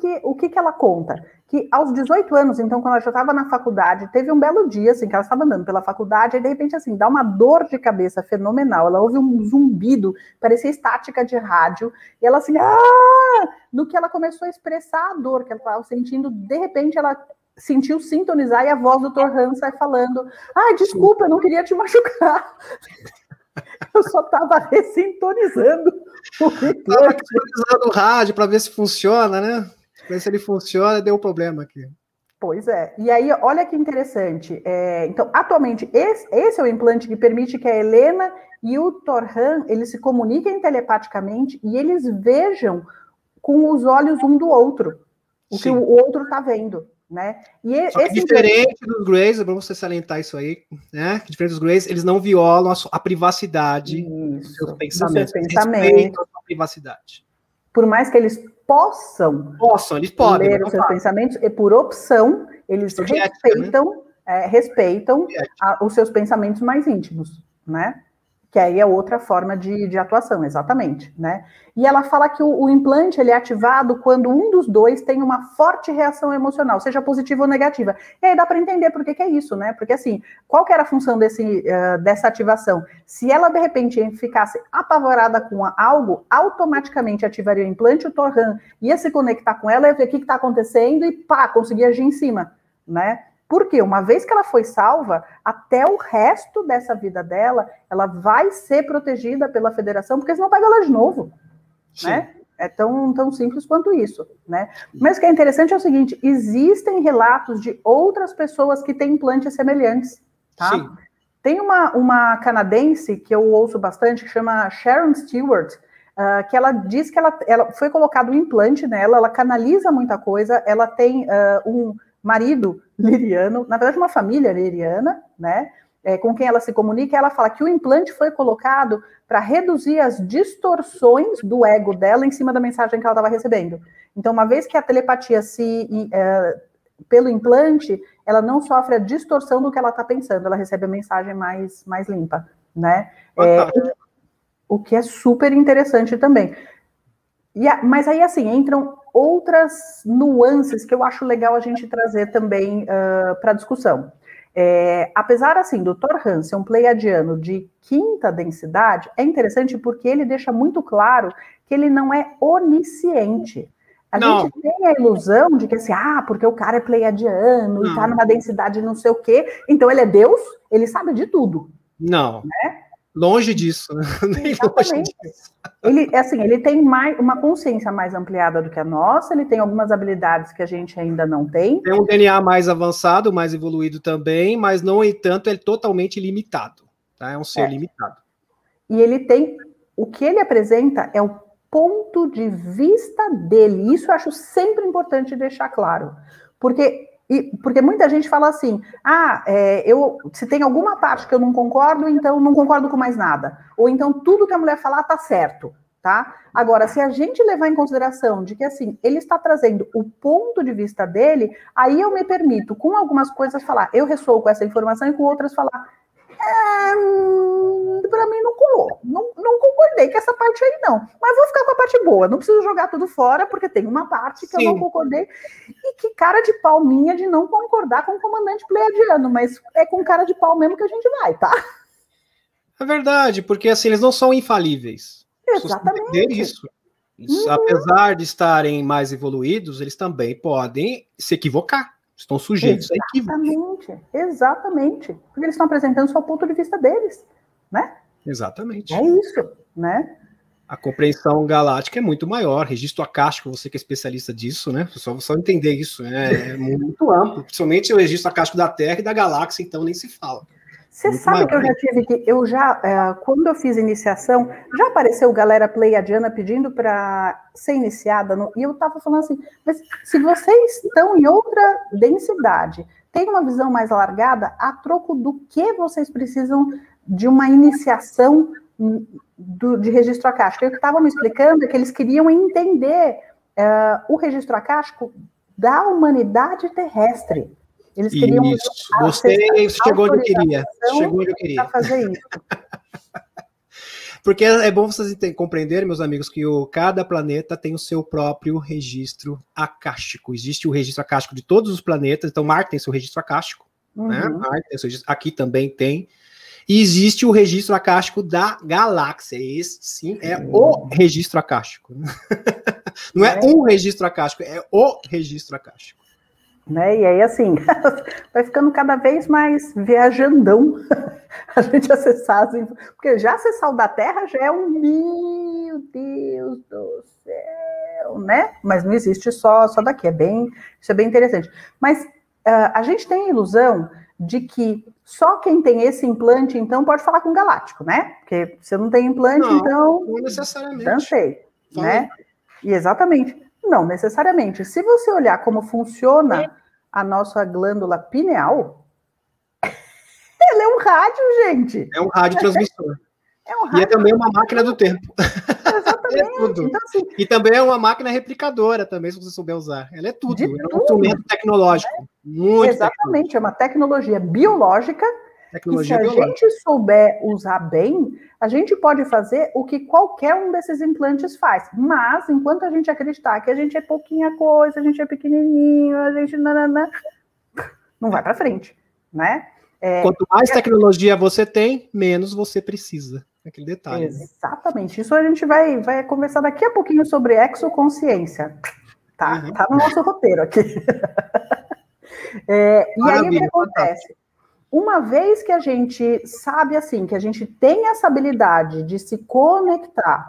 ela conta? Que aos 18 anos, então, quando ela já estava na faculdade, teve um belo dia, assim, que ela estava andando pela faculdade, e de repente, assim, dá uma dor de cabeça fenomenal, ela ouve um zumbido, parecia estática de rádio, e ela assim, no que ela começou a expressar a dor que ela estava sentindo, de repente ela sentiu sintonizar e a voz do Torhan sai falando, desculpa, eu não queria te machucar. Eu só estava ressintonizando o atualizando o rádio para ver se funciona, né? Ver se ele funciona, deu um problema aqui. Pois é. E aí, olha que interessante. Então, atualmente, esse é o implante que permite que a Helena e o Torhan, eles se comuniquem telepaticamente e eles vejam com os olhos um do outro o que o outro está vendo. Né? Só que diferente dos Greys, vamos você salientar isso aí, né? Que diferente dos Greys, eles não violam a privacidade dos seus pensamentos. Eles respeitam a sua privacidade. Por mais que eles eles podem ler os seus pensamentos, e por opção, eles respeitam os seus pensamentos mais íntimos, né? Que aí é outra forma de atuação, exatamente, né? E ela fala que o implante ele é ativado quando um dos dois tem uma forte reação emocional, seja positiva ou negativa. E aí dá para entender por que é isso, né? Porque assim, qual que era a função dessa ativação? Se ela de repente ficasse apavorada com algo, automaticamente ativaria o implante, o Torhan ia se conectar com ela, ia ver o que está acontecendo e pá, conseguia agir em cima, né? Porque uma vez que ela foi salva, até o resto dessa vida dela, ela vai ser protegida pela federação, porque senão pega ela de novo, né? É tão simples quanto isso, né? Mas o que é interessante é o seguinte, existem relatos de outras pessoas que têm implantes semelhantes, tá? Sim. Tem uma canadense que eu ouço bastante, que chama Sharon Stewart, que ela diz que ela foi colocado um implante nela, ela canaliza muita coisa, ela tem um marido liriano, na verdade uma família liriana, né? com quem ela se comunica, ela fala que o implante foi colocado para reduzir as distorções do ego dela em cima da mensagem que ela estava recebendo. Então, uma vez que a telepatia pelo implante, ela não sofre a distorção do que ela está pensando, ela recebe a mensagem mais limpa, né? O que é super interessante também. Mas aí, assim, entram outras nuances que eu acho legal a gente trazer também para a discussão. Apesar, assim, do Thor Han ser um pleiadiano de quinta densidade, é interessante porque ele deixa muito claro que ele não é onisciente. A gente tem a ilusão de que, assim, porque o cara é pleiadiano e tá numa densidade não sei o quê, então ele é Deus, ele sabe de tudo. Não. Né? Longe disso. Exatamente. Ele tem uma consciência mais ampliada do que a nossa, ele tem algumas habilidades que a gente ainda não tem. Tem um DNA mais avançado, mais evoluído também, mas, no entanto, é totalmente limitado. Tá? É um ser limitado. E ele tem... O que ele apresenta é o ponto de vista dele. Isso eu acho sempre importante deixar claro. Porque muita gente fala assim, se tem alguma parte que eu não concordo, então não concordo com mais nada. Ou então tudo que a mulher falar tá certo, tá? Agora, se a gente levar em consideração de que, assim, ele está trazendo o ponto de vista dele, aí eu me permito, com algumas coisas, falar, eu ressoo com essa informação, e com outras falar, para mim não colou, não concordei com essa parte aí não, mas vou ficar com a parte boa, não preciso jogar tudo fora, porque tem uma parte que eu não concordei, e que cara de pau minha de não concordar com o comandante pleiadiano, mas é com cara de pau mesmo que a gente vai, tá? É verdade, porque assim, eles não são infalíveis. Exatamente. Isso. Apesar de estarem mais evoluídos, eles também podem se equivocar. Estão sujeitos a equívocos. Exatamente. Porque eles estão apresentando só o ponto de vista deles, né? Exatamente. É isso, né? A compreensão galáctica é muito maior. Registro acástico, você que é especialista disso, né? Só entender isso, né? É muito amplo. Principalmente o registro acástico da Terra e da galáxia, então nem se fala. Você sabe que eu já tive que... quando eu fiz iniciação, já apareceu galera pleiadiana pedindo para ser iniciada, e eu estava falando assim, mas se vocês estão em outra densidade, tem uma visão mais alargada, a troco do que vocês precisam de uma iniciação de registro acástico? E o que estavam me explicando é que eles queriam entender o registro acástico da humanidade terrestre. Eles queriam... Isso. Você chegou onde eu queria. Chegou onde eu queria. Para fazer isso. Porque é bom vocês compreenderem, meus amigos, que cada planeta tem o seu próprio registro acástico. Existe o registro acástico de todos os planetas. Então, Marte tem seu registro acástico. Né? Marte tem seu registro, aqui também tem. E existe o registro acástico da galáxia. Esse, sim, é o registro acástico. Não é um registro acástico, é o registro acástico. Né? E aí, assim, vai ficando cada vez mais viajandão a gente acessar, assim, porque já acessar o da Terra já é meu Deus do céu, né? Mas não existe só daqui, isso é bem interessante. Mas a gente tem a ilusão de que só quem tem esse implante, então, pode falar com o galáctico, né? Porque você não tem implante, então... Não necessariamente. Dancei, né? E exatamente. Não necessariamente. Se você olhar como funciona a nossa glândula pineal, ela é um rádio, gente. É um rádio transmissor. E é também uma máquina do tempo. Exatamente. É tudo. Então, assim, e também é uma máquina replicadora também, se você souber usar. Ela é tudo. É um instrumento tecnológico. Muito exatamente. É uma tecnologia biológica. E se a gente souber usar bem, a gente pode fazer o que qualquer um desses implantes faz. Mas, enquanto a gente acreditar que a gente é pouquinha coisa, a gente é pequenininho, a gente não vai para frente, né? Quanto mais tecnologia você tem, menos você precisa. Aquele detalhe. Exatamente. Isso a gente vai conversar daqui a pouquinho sobre exoconsciência. Tá no nosso roteiro aqui. E aí o que acontece? Uma vez que a gente sabe, assim, que a gente tem essa habilidade de se conectar,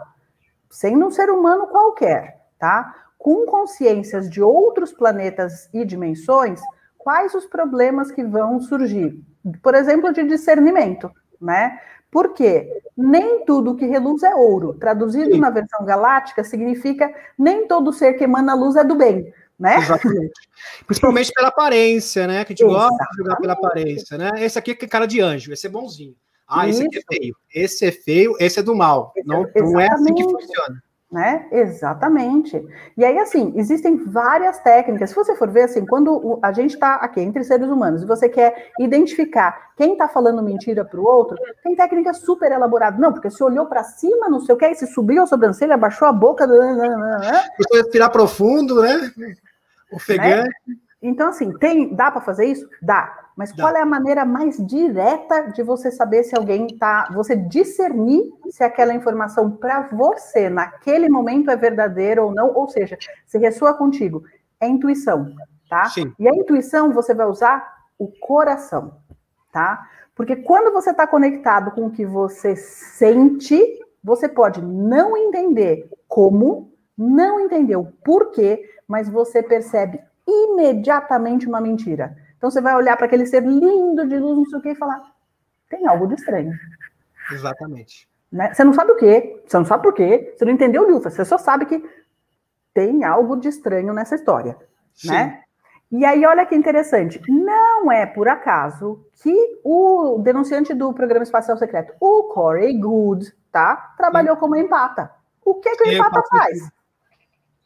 sendo um ser humano qualquer, tá? Com consciências de outros planetas e dimensões, quais os problemas que vão surgir? Por exemplo, de discernimento, né? Porque nem tudo que reluz é ouro. Traduzido na versão galáctica, significa nem todo ser que emana luz é do bem. né? Exatamente. Principalmente pela aparência, né? Que a gente gosta de jogar pela aparência, né? Esse aqui é cara de anjo, esse é bonzinho. Esse aqui é feio. Esse é feio, esse é do mal. Não é assim que funciona. Né? Exatamente. E aí, assim, existem várias técnicas. Se você for ver, assim, quando a gente está aqui entre seres humanos e você quer identificar quem está falando mentira para o outro, tem técnica super elaborada. Não, porque se olhou para cima, não sei o que, aí se subiu a sobrancelha, abaixou a boca. Você respirar profundo, né? Ofegante. Né? Então, assim, dá para fazer isso? Dá. Mas qual é a maneira mais direta de você saber se alguém está... Você discernir se aquela informação para você, naquele momento, é verdadeira ou não, ou seja, se ressoa contigo. É intuição, tá? Sim. E a intuição, você vai usar o coração, tá? Porque quando você está conectado com o que você sente, você pode não entender como, não entender o porquê, mas você percebe imediatamente uma mentira. Então você vai olhar para aquele ser lindo de luz, não sei o que, e falar, tem algo de estranho. Exatamente. Né? Você não sabe o quê, você não sabe por quê, você não entendeu o Lufa, você só sabe que tem algo de estranho nessa história. Sim. Né? E aí, olha que interessante, não é por acaso que o denunciante do Programa Espacial Secreto, o Corey Goode, tá, trabalhou como empata. O que o empata faz?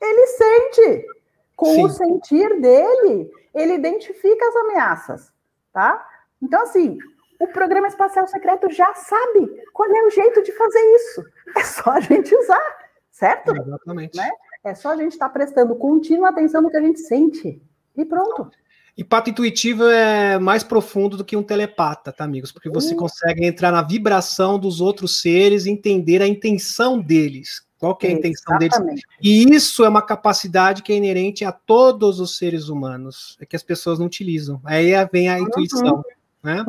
Ele sente. Com o sentir dele, ele identifica as ameaças, tá? Então, assim, o Programa Espacial Secreto já sabe qual é o jeito de fazer isso. É só a gente usar, certo? Exatamente. Né? É só a gente estar prestando contínua atenção no que a gente sente. E pronto. Empata intuitivo é mais profundo do que um telepata, tá, amigos? Porque você consegue entrar na vibração dos outros seres e entender a intenção deles. Qual que é a intenção deles? E isso é uma capacidade que é inerente a todos os seres humanos, é que as pessoas não utilizam. Aí vem a intuição, né?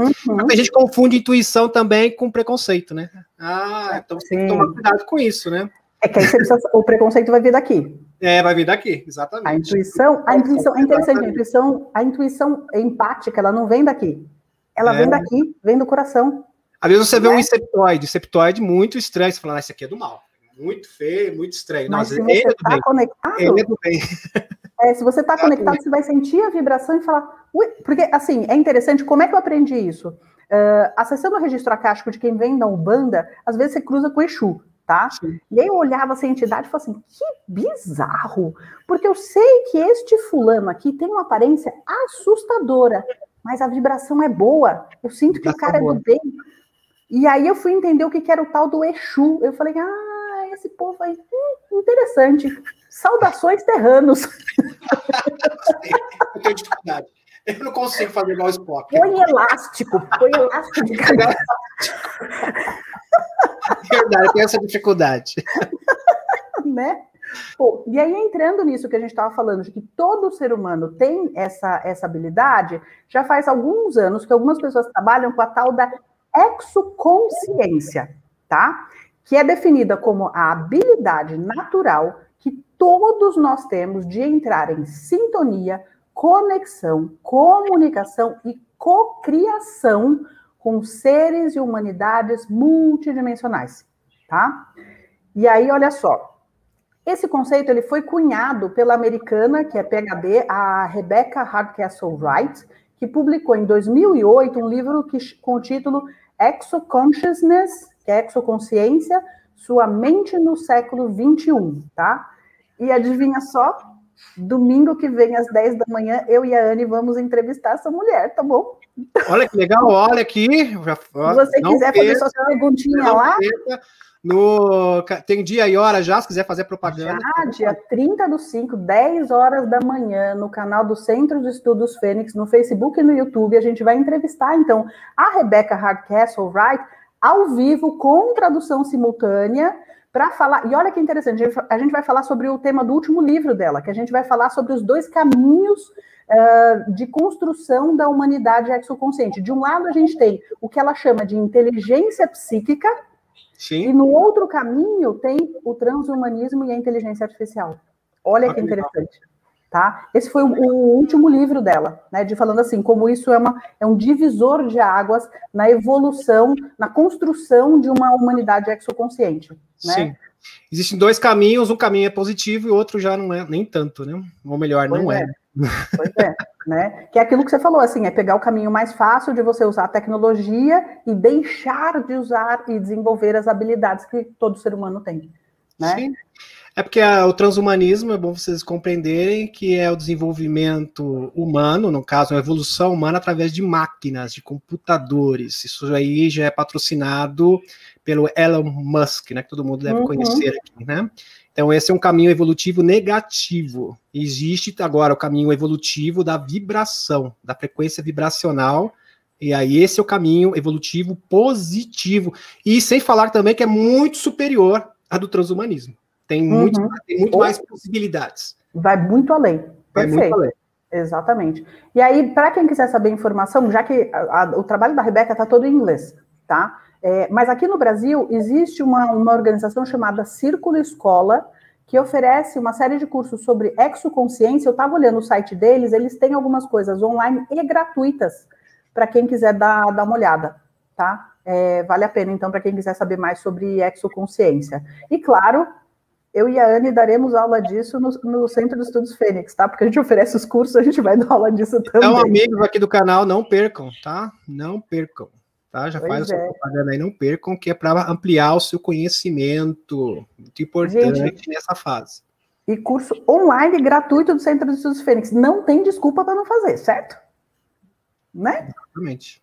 A gente confunde intuição também com preconceito, né? Então você tem que tomar cuidado com isso, né? É que aí você precisa, o preconceito vai vir daqui. Vai vir daqui, exatamente. A intuição é interessante, a intuição empática, ela não vem daqui. Ela vem daqui, vem do coração. Às vezes você vê um septoide muito estranho, você fala, esse aqui é do mal. Muito feio, muito estranho. Mas se você está conectado, ele é do bem. Se você está conectado, você vai sentir a vibração e falar... Ui, porque, assim, é interessante, como é que eu aprendi isso? Acessando o registro acástico de quem vem da Umbanda, às vezes você cruza com o Exu, tá? Sim. E aí eu olhava essa entidade e falava assim, que bizarro, porque eu sei que este fulano aqui tem uma aparência assustadora, mas a vibração é boa, eu sinto que o cara é do bem. E aí eu fui entender o que era o tal do Exu. Eu falei, esse povo aí, interessante. Saudações terranos. Eu tenho dificuldade. Eu não consigo fazer igual o Spock. Põe elástico de cabeça. Verdade, eu tenho essa dificuldade. Né? Pô, e aí, entrando nisso que a gente estava falando, de que todo ser humano tem essa habilidade, já faz alguns anos que algumas pessoas trabalham com a tal da exoconsciência, tá? Que é definida como a habilidade natural que todos nós temos de entrar em sintonia, conexão, comunicação e cocriação com seres e humanidades multidimensionais, tá? E aí, olha só, esse conceito ele foi cunhado pela americana, que é PhD, a Rebecca Hardcastle Wright, que publicou em 2008 um livro com o título Exoconsciousness, que é exoconsciência, sua mente no século 21, tá? E adivinha só, domingo que vem às 10 da manhã, eu e a Anne vamos entrevistar essa mulher, tá bom? Olha que legal, olha aqui. Se você quiser fazer suas perguntinhas lá... Tem dia e hora já, se quiser fazer propaganda. Já, dia 30/5, 10 horas da manhã, no canal do Centro de Estudos Fênix, no Facebook e no YouTube, a gente vai entrevistar, então, a Rebecca Hardcastle Wright, ao vivo, com tradução simultânea, para falar... E olha que interessante, a gente vai falar sobre o tema do último livro dela, que a gente vai falar sobre os dois caminhos de construção da humanidade exoconsciente. De um lado, a gente tem o que ela chama de inteligência psíquica, sim, e no outro caminho tem o transhumanismo e a inteligência artificial. Olha que interessante, tá? Esse foi o último livro dela, né? De falando assim, como isso é um divisor de águas na evolução, na construção de uma humanidade exoconsciente, né? Sim. Existem dois caminhos, um caminho é positivo e o outro já não é nem tanto, né? Ou melhor, não é. Pois é, né? Que é aquilo que você falou, assim, é pegar o caminho mais fácil de você usar a tecnologia e deixar de usar e desenvolver as habilidades que todo ser humano tem, né? Sim. É porque o transhumanismo, é bom vocês compreenderem que é o desenvolvimento humano, no caso, a evolução humana através de máquinas, de computadores. Isso aí já é patrocinado pelo Elon Musk, né, que todo mundo deve conhecer aqui, né? Então, esse é um caminho evolutivo negativo. Existe agora o caminho evolutivo da vibração, da frequência vibracional, e aí esse é o caminho evolutivo positivo. E sem falar também que é muito superior à do transhumanismo. Tem muito mais possibilidades. Vai muito além. Vai muito além. Exatamente. E aí, para quem quiser saber informação, já que o trabalho da Rebeca está todo em inglês, tá? Mas aqui no Brasil existe uma organização chamada Círculo Escola, que oferece uma série de cursos sobre exoconsciência. Eu estava olhando o site deles, eles têm algumas coisas online e gratuitas para quem quiser dar uma olhada, tá? Vale a pena, então, para quem quiser saber mais sobre exoconsciência. E, claro, eu e a Anne daremos aula disso no Centro de Estudos Fênix, tá? Porque a gente oferece os cursos, a gente vai dar aula disso também. Então, amigos aqui do canal, não percam, tá? Não percam, tá? Já faz a sua propaganda aí, não percam, que é para ampliar o seu conhecimento. Muito importante, gente, nessa fase. E curso online gratuito do Centro de Estudos Fênix. Não tem desculpa para não fazer, certo? Né? Exatamente.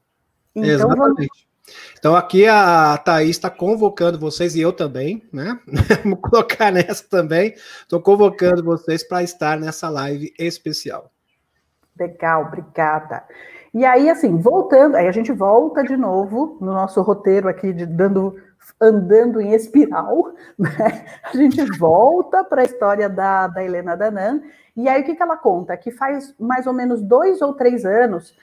Então, exatamente. Então, aqui a Thaís está convocando vocês, e eu também, né? Vamos colocar nessa também. Estou convocando vocês para estar nessa live especial. Legal, obrigada. E aí, assim, voltando, aí a gente volta de novo no nosso roteiro aqui, andando em espiral, né? A gente volta para a história da Helena Danaan, e aí o que ela conta? Que faz mais ou menos 2 ou 3 anos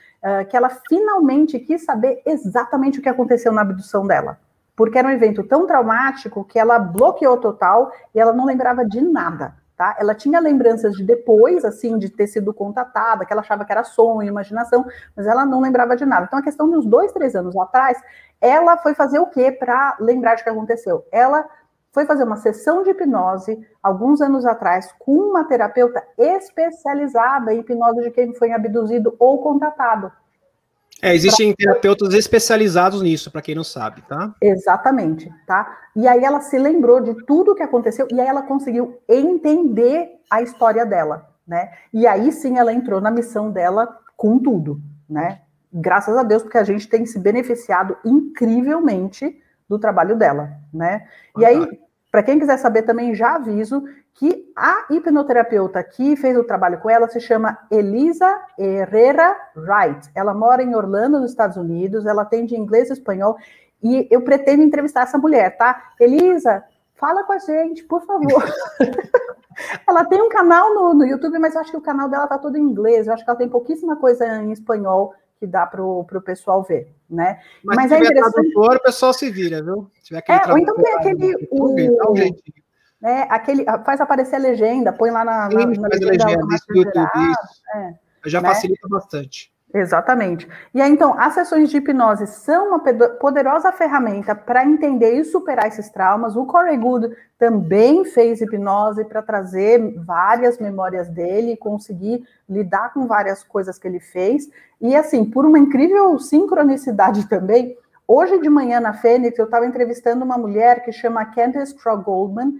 que ela finalmente quis saber exatamente o que aconteceu na abdução dela, porque era um evento tão traumático que ela bloqueou total e ela não lembrava de nada, tá? Ela tinha lembranças de depois, assim, de ter sido contatada, que ela achava que era sonho, imaginação, mas ela não lembrava de nada. Então, a questão de uns 2, 3 anos atrás, ela foi fazer o quê para lembrar de que aconteceu? Ela foi fazer uma sessão de hipnose, alguns anos atrás, com uma terapeuta especializada em hipnose de quem foi abduzido ou contatado. Existem terapeutas especializados nisso, para quem não sabe, tá? Exatamente, tá? E aí ela se lembrou de tudo o que aconteceu, e aí ela conseguiu entender a história dela, né? E aí sim ela entrou na missão dela com tudo, né? Graças a Deus, porque a gente tem se beneficiado incrivelmente do trabalho dela, né? E aí, para quem quiser saber também, já aviso que a hipnoterapeuta que fez o trabalho com ela se chama Elisa Herrera Wright. Ela mora em Orlando, nos Estados Unidos, ela atende inglês e espanhol, e eu pretendo entrevistar essa mulher, tá? Elisa, fala com a gente, por favor. Ela tem um canal no YouTube, mas eu acho que o canal dela tá todo em inglês, eu acho que ela tem pouquíssima coisa em espanhol que dá para o pessoal ver, né? Mas se tiver tradutor, o pessoal se vira, viu? Se tiver aquele ou então tem aquele... faz aparecer a legenda, põe lá na legenda do YouTube, já facilita bastante. Exatamente. E aí, então, as sessões de hipnose são uma poderosa ferramenta para entender e superar esses traumas. O Corey Goode também fez hipnose para trazer várias memórias dele e conseguir lidar com várias coisas que ele fez. E, assim, por uma incrível sincronicidade também, hoje de manhã na Fênix, eu estava entrevistando uma mulher que chama Candace Crow Goldman,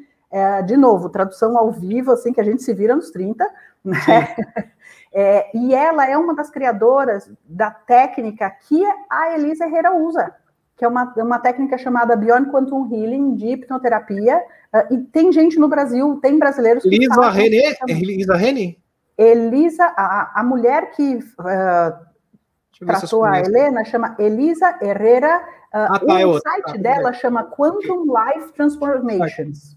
de novo, tradução ao vivo, assim, que a gente se vira nos 30, né? E ela é uma das criadoras da técnica que a Elisa Herrera usa, que é uma técnica chamada Beyond Quantum Healing, de hipnoterapia, e tem gente no Brasil, tem brasileiros que Elisa Rene? Elisa, a mulher que tratou a Helena chama Elisa Herrera, o site dela chama Quantum Life Transformations,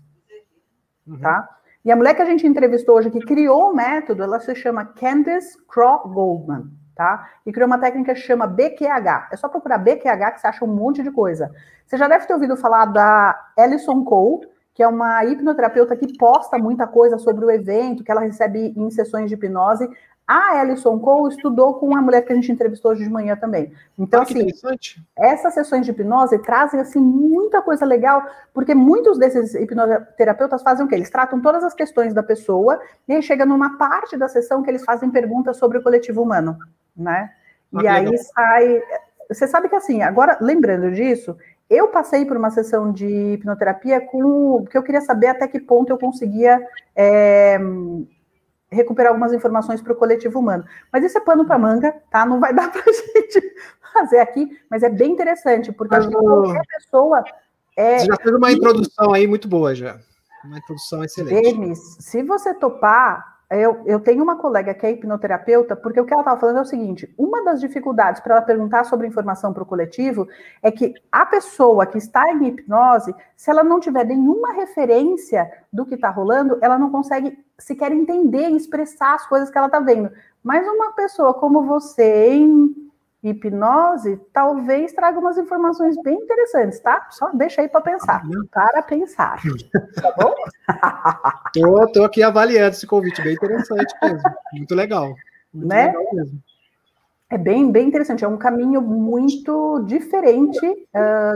tá? E a mulher que a gente entrevistou hoje, que criou o método, ela se chama Candace Crow Goldman, tá? E criou uma técnica que chama BQH. É só procurar BQH que você acha um monte de coisa. Você já deve ter ouvido falar da Alison Cole, que é uma hipnoterapeuta que posta muita coisa sobre o evento, que ela recebe em sessões de hipnose. A Alison Cole estudou com uma mulher que a gente entrevistou hoje de manhã também. Então, assim, essas sessões de hipnose trazem, assim, muita coisa legal, porque muitos desses hipnoterapeutas fazem o quê? Eles tratam todas as questões da pessoa, e aí chega numa parte da sessão que eles fazem perguntas sobre o coletivo humano, né? E aí sai... Você sabe que, assim, agora, lembrando disso, eu passei por uma sessão de hipnoterapia porque eu queria saber até que ponto eu conseguia... recuperar algumas informações para o coletivo humano. Mas isso é pano para manga, tá? Não vai dar para a gente fazer aqui, mas é bem interessante, porque acho que qualquer pessoa... Você já fez uma introdução aí muito boa, já. Uma introdução excelente. Denis, se você topar, eu tenho uma colega que é hipnoterapeuta, porque o que ela estava falando é o seguinte, uma das dificuldades para ela perguntar sobre informação para o coletivo é que a pessoa que está em hipnose, se ela não tiver nenhuma referência do que está rolando, ela não consegue sequer entender e expressar as coisas que ela está vendo. Mas uma pessoa como você em hipnose, talvez traga umas informações bem interessantes, tá? Só deixa aí para pensar. Para pensar. Tá bom? Tô aqui avaliando esse convite, bem interessante mesmo. Muito legal. Muito legal mesmo. É bem interessante, é um caminho muito diferente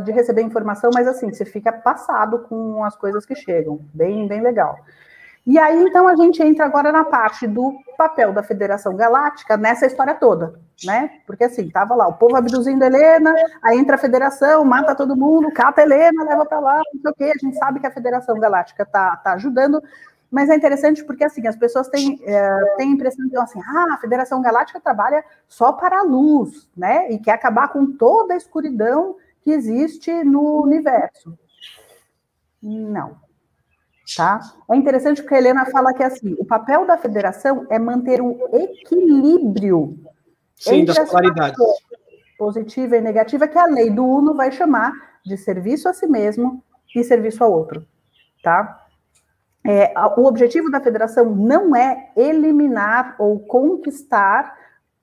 de receber informação, mas assim, você fica passado com as coisas que chegam. Bem legal. E aí, então, a gente entra agora na parte do papel da Federação Galáctica nessa história toda, né? Porque assim, tava lá o povo abduzindo a Helena, aí entra a Federação, mata todo mundo, cata a Helena, leva para lá, não sei o quê. A gente sabe que a Federação Galáctica tá ajudando, mas é interessante porque, assim, as pessoas têm a impressão de, assim, a Federação Galáctica trabalha só para a luz, né? E quer acabar com toda a escuridão que existe no universo. Não. Tá? É interessante porque a Helena fala que assim, o papel da federação é manter o equilíbrio entre das polaridades positiva e negativa, que a lei do Uno vai chamar de serviço a si mesmo e serviço ao outro. Tá? O objetivo da federação não é eliminar ou conquistar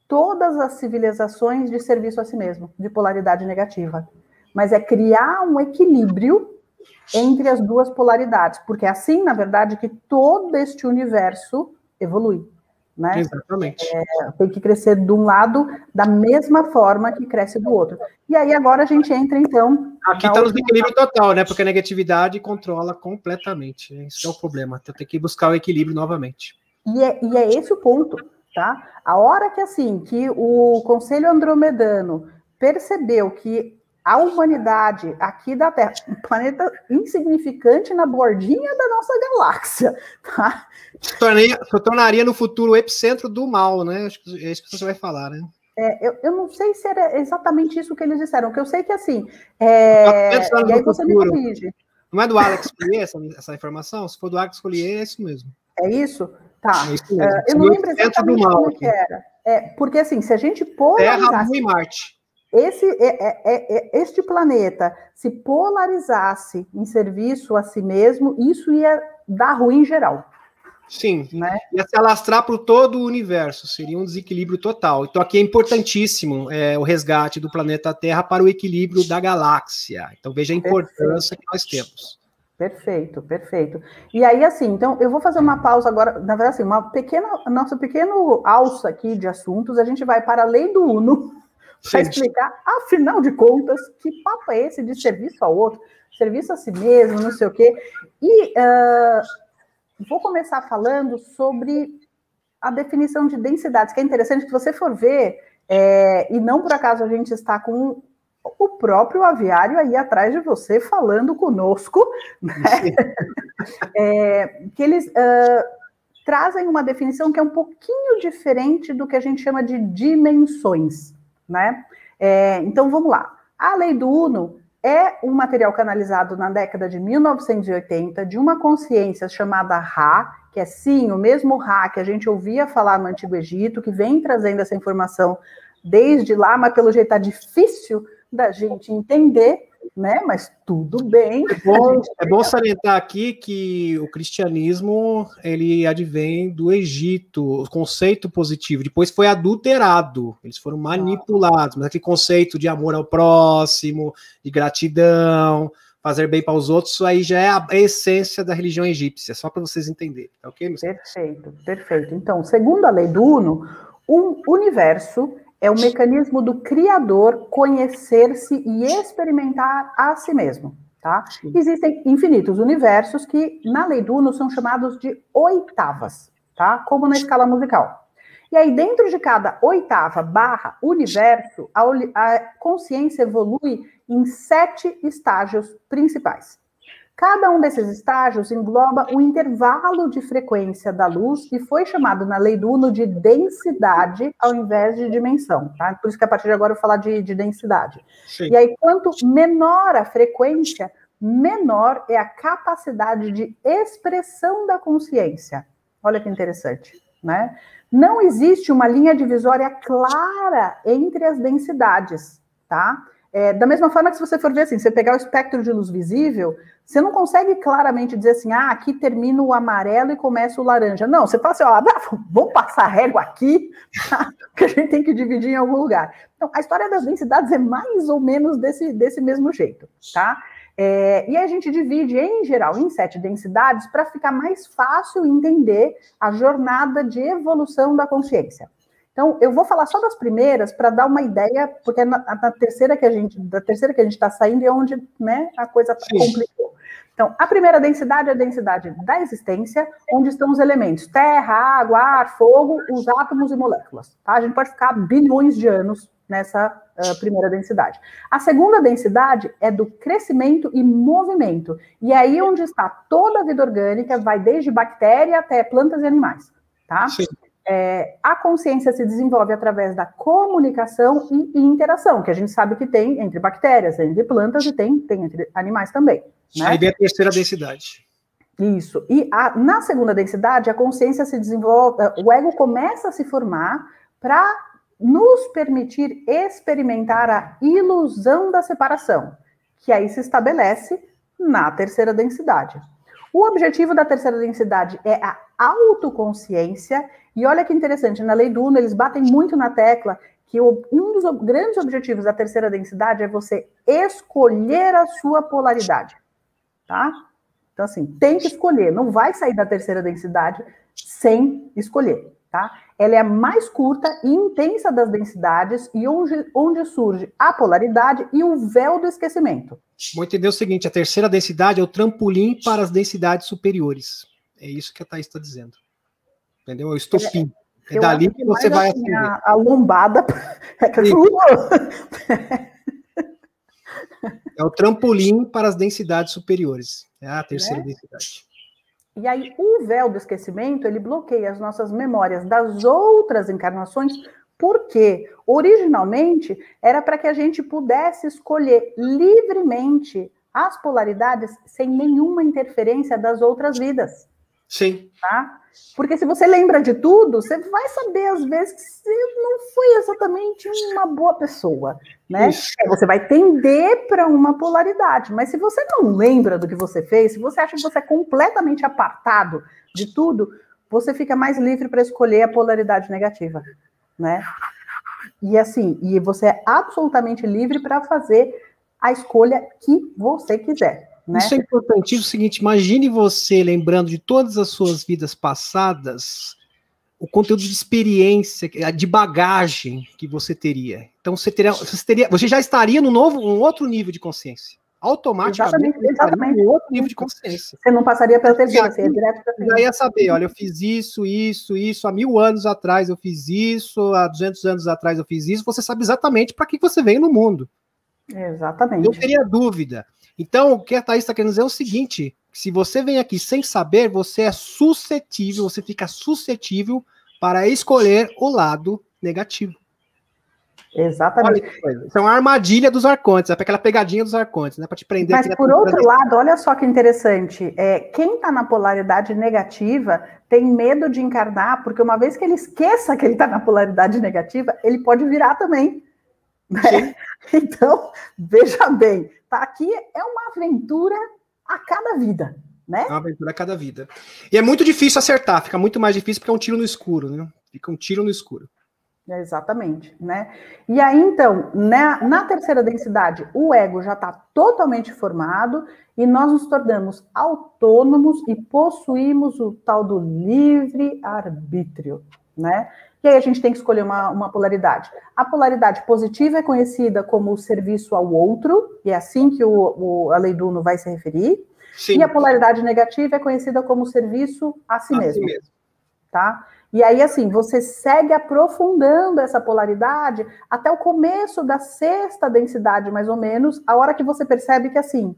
todas as civilizações de serviço a si mesmo, de polaridade negativa, mas é criar um equilíbrio entre as duas polaridades, porque é assim, na verdade, que todo este universo evolui, né? Exatamente. Tem que crescer de um lado da mesma forma que cresce do outro. E aí agora a gente entra, então... Aqui está no equilíbrio total, né? Porque a negatividade controla completamente. Esse é o problema. Então tem que buscar o equilíbrio novamente. E é esse o ponto, tá? A hora que, assim, que o Conselho Andromedano percebeu que a humanidade aqui da Terra, um planeta insignificante na bordinha da nossa galáxia, tá? Se tornaria no futuro o epicentro do mal, né? Acho que é isso que você vai falar, né? Eu não sei se era exatamente isso que eles disseram, porque eu sei que assim... e aí você me corrige. Não é do Alex Collier essa informação? Se for do Alex Collier, é isso mesmo. É isso? Tá. É isso mesmo. Eu não lembro exatamente como que era. Porque assim, se a gente polarizasse... Terra, Lua e Marte. Este planeta se polarizasse em serviço a si mesmo, isso ia dar ruim em geral. Sim, né? Ia se alastrar para todo o universo, seria um desequilíbrio total. Então aqui é importantíssimo o resgate do planeta Terra para o equilíbrio da galáxia. Então veja a importância que nós temos. Perfeito. E aí, assim, então eu vou fazer uma pausa agora, na verdade, assim, nosso pequeno alça aqui de assuntos, a gente vai para a lei do Uno, para explicar, afinal de contas, que papo é esse de serviço ao outro, serviço a si mesmo, não sei o quê. E vou começar falando sobre a definição de densidades, que é interessante que você for ver, e não por acaso a gente está com o próprio aviário aí atrás de você falando conosco, né? Que eles trazem uma definição que é um pouquinho diferente do que a gente chama de dimensões, né? Então, vamos lá. A lei do Uno é um material canalizado na década de 1980 de uma consciência chamada Ra, que é sim o mesmo Ra que a gente ouvia falar no Antigo Egito, que vem trazendo essa informação desde lá, mas pelo jeito tá difícil da gente entender, né? Mas tudo bem. É bom salientar aqui que o cristianismo, ele advém do Egito, o conceito positivo, depois foi adulterado, eles foram manipulados, mas aquele conceito de amor ao próximo, de gratidão, fazer bem para os outros, isso aí já é a essência da religião egípcia, só para vocês entenderem, tá ok? Perfeito, perfeito. Então, segundo a lei do Uno, o universo é o mecanismo do Criador conhecer-se e experimentar a si mesmo, tá? Existem infinitos universos que, na lei do Uno, são chamados de oitavas, tá? Como na escala musical. E aí, dentro de cada oitava barra universo, a consciência evolui em 7 estágios principais. Cada um desses estágios engloba um intervalo de frequência da luz e foi chamado na lei do Uno de densidade ao invés de dimensão, tá? Por isso que a partir de agora eu vou falar de densidade. Sim. E aí, quanto menor a frequência, menor é a capacidade de expressão da consciência. Olha que interessante, né? Não existe uma linha divisória clara entre as densidades, tá? Da mesma forma que se você for ver assim, você pegar o espectro de luz visível, você não consegue claramente dizer assim, aqui termina o amarelo e começa o laranja. Não, você fala assim, vamos passar a régua aqui, tá? Porque a gente tem que dividir em algum lugar. Então, a história das densidades é mais ou menos desse mesmo jeito, tá? E a gente divide, em geral, em 7 densidades para ficar mais fácil entender a jornada de evolução da consciência. Então, eu vou falar só das primeiras para dar uma ideia, porque da terceira que a gente está saindo é onde, né, a coisa complicou. Então, a primeira densidade é a densidade da existência, onde estão os elementos terra, água, ar, fogo, os átomos e moléculas. Tá? A gente pode ficar bilhões de anos nessa primeira densidade. A segunda densidade é do crescimento e movimento. E aí onde está toda a vida orgânica, vai desde bactéria até plantas e animais. Tá? Sim. A consciência se desenvolve através da comunicação e interação, que a gente sabe que tem entre bactérias, entre plantas e tem entre animais também. Né? Aí vem a terceira densidade. Isso. E na segunda densidade, a consciência se desenvolve, o ego começa a se formar para nos permitir experimentar a ilusão da separação, que aí se estabelece na terceira densidade. O objetivo da terceira densidade é a autoconsciência, e olha que interessante, na lei do Uno eles batem muito na tecla que um dos grandes objetivos da terceira densidade é você escolher a sua polaridade, tá? Então assim, tem que escolher, não vai sair da terceira densidade sem escolher, tá? Ela é a mais curta e intensa das densidades e onde surge a polaridade e o véu do esquecimento. Vou entender o seguinte, a terceira densidade é o trampolim para as densidades superiores. É isso que a Thaís está dizendo. Entendeu? É o estopim. É dali que você vai assim, a lombada. É o trampolim para as densidades superiores. É a terceira densidade. E aí, o véu do esquecimento, ele bloqueia as nossas memórias das outras encarnações, porque, originalmente, era para que a gente pudesse escolher livremente as polaridades sem nenhuma interferência das outras vidas. Sim. Tá? Porque se você lembra de tudo, você vai saber, às vezes, que você não foi exatamente uma boa pessoa, né? Você vai tender para uma polaridade, mas se você não lembra do que você fez, se você acha que você é completamente apartado de tudo, você fica mais livre para escolher a polaridade negativa, né? E assim, e você é absolutamente livre para fazer a escolha que você quiser. Né? Isso é importantíssimo, o seguinte, imagine você lembrando de todas as suas vidas passadas, o conteúdo de experiência, de bagagem que você teria. Então você já estaria num outro nível de consciência. Automaticamente, exatamente. Num outro nível de consciência. Você não passaria pela terceira, você ia direto para a segunda. Já ia saber, olha, eu fiz isso, há 1000 anos atrás eu fiz isso, há 200 anos atrás eu fiz isso, você sabe exatamente para que você veio no mundo. Exatamente. Não teria dúvida. Então, o que a Thaís está querendo dizer é o seguinte, se você vem aqui sem saber, você é suscetível, você fica suscetível para escolher o lado negativo. Exatamente. Isso é uma armadilha dos arcontes, é aquela pegadinha dos arcontes, né, para te prender. Mas, por outro lado, olha só que interessante, quem está na polaridade negativa tem medo de encarnar, porque uma vez que ele esqueça que ele está na polaridade negativa, ele pode virar também. Né? Então, veja bem, tá aqui é uma aventura a cada vida, né? É uma aventura a cada vida. E é muito difícil acertar, fica muito mais difícil porque é um tiro no escuro, né? Fica um tiro no escuro. Exatamente, né? E aí, então, na terceira densidade, o ego já está totalmente formado e nós nos tornamos autônomos e possuímos o tal do livre-arbítrio, né? E aí a gente tem que escolher uma polaridade. A polaridade positiva é conhecida como o serviço ao outro, e é assim que a lei do Uno vai se referir. Sim. E a polaridade negativa é conhecida como o serviço a si mesmo. Tá? E aí, assim, você segue aprofundando essa polaridade até o começo da sexta densidade, mais ou menos, a hora que você percebe que, assim,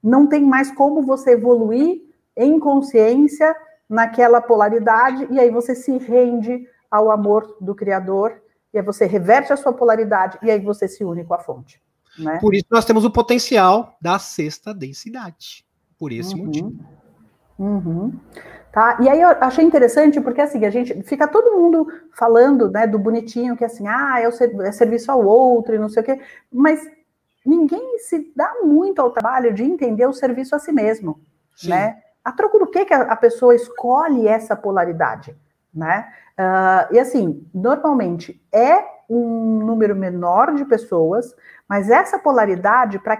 não tem mais como você evoluir em consciência naquela polaridade, e aí você se rende ao amor do Criador, e aí você reverte a sua polaridade, e aí você se une com a fonte. Né? Por isso nós temos o potencial da sexta densidade. Por esse motivo. Tá? E aí eu achei interessante, porque assim, a gente fica todo mundo falando, né, do bonitinho, que assim, é serviço ao outro e não sei o quê, mas ninguém se dá muito ao trabalho de entender o serviço a si mesmo, sim, né? A troco do que a pessoa escolhe essa polaridade, né? E assim, normalmente é um número menor de pessoas, mas essa polaridade, para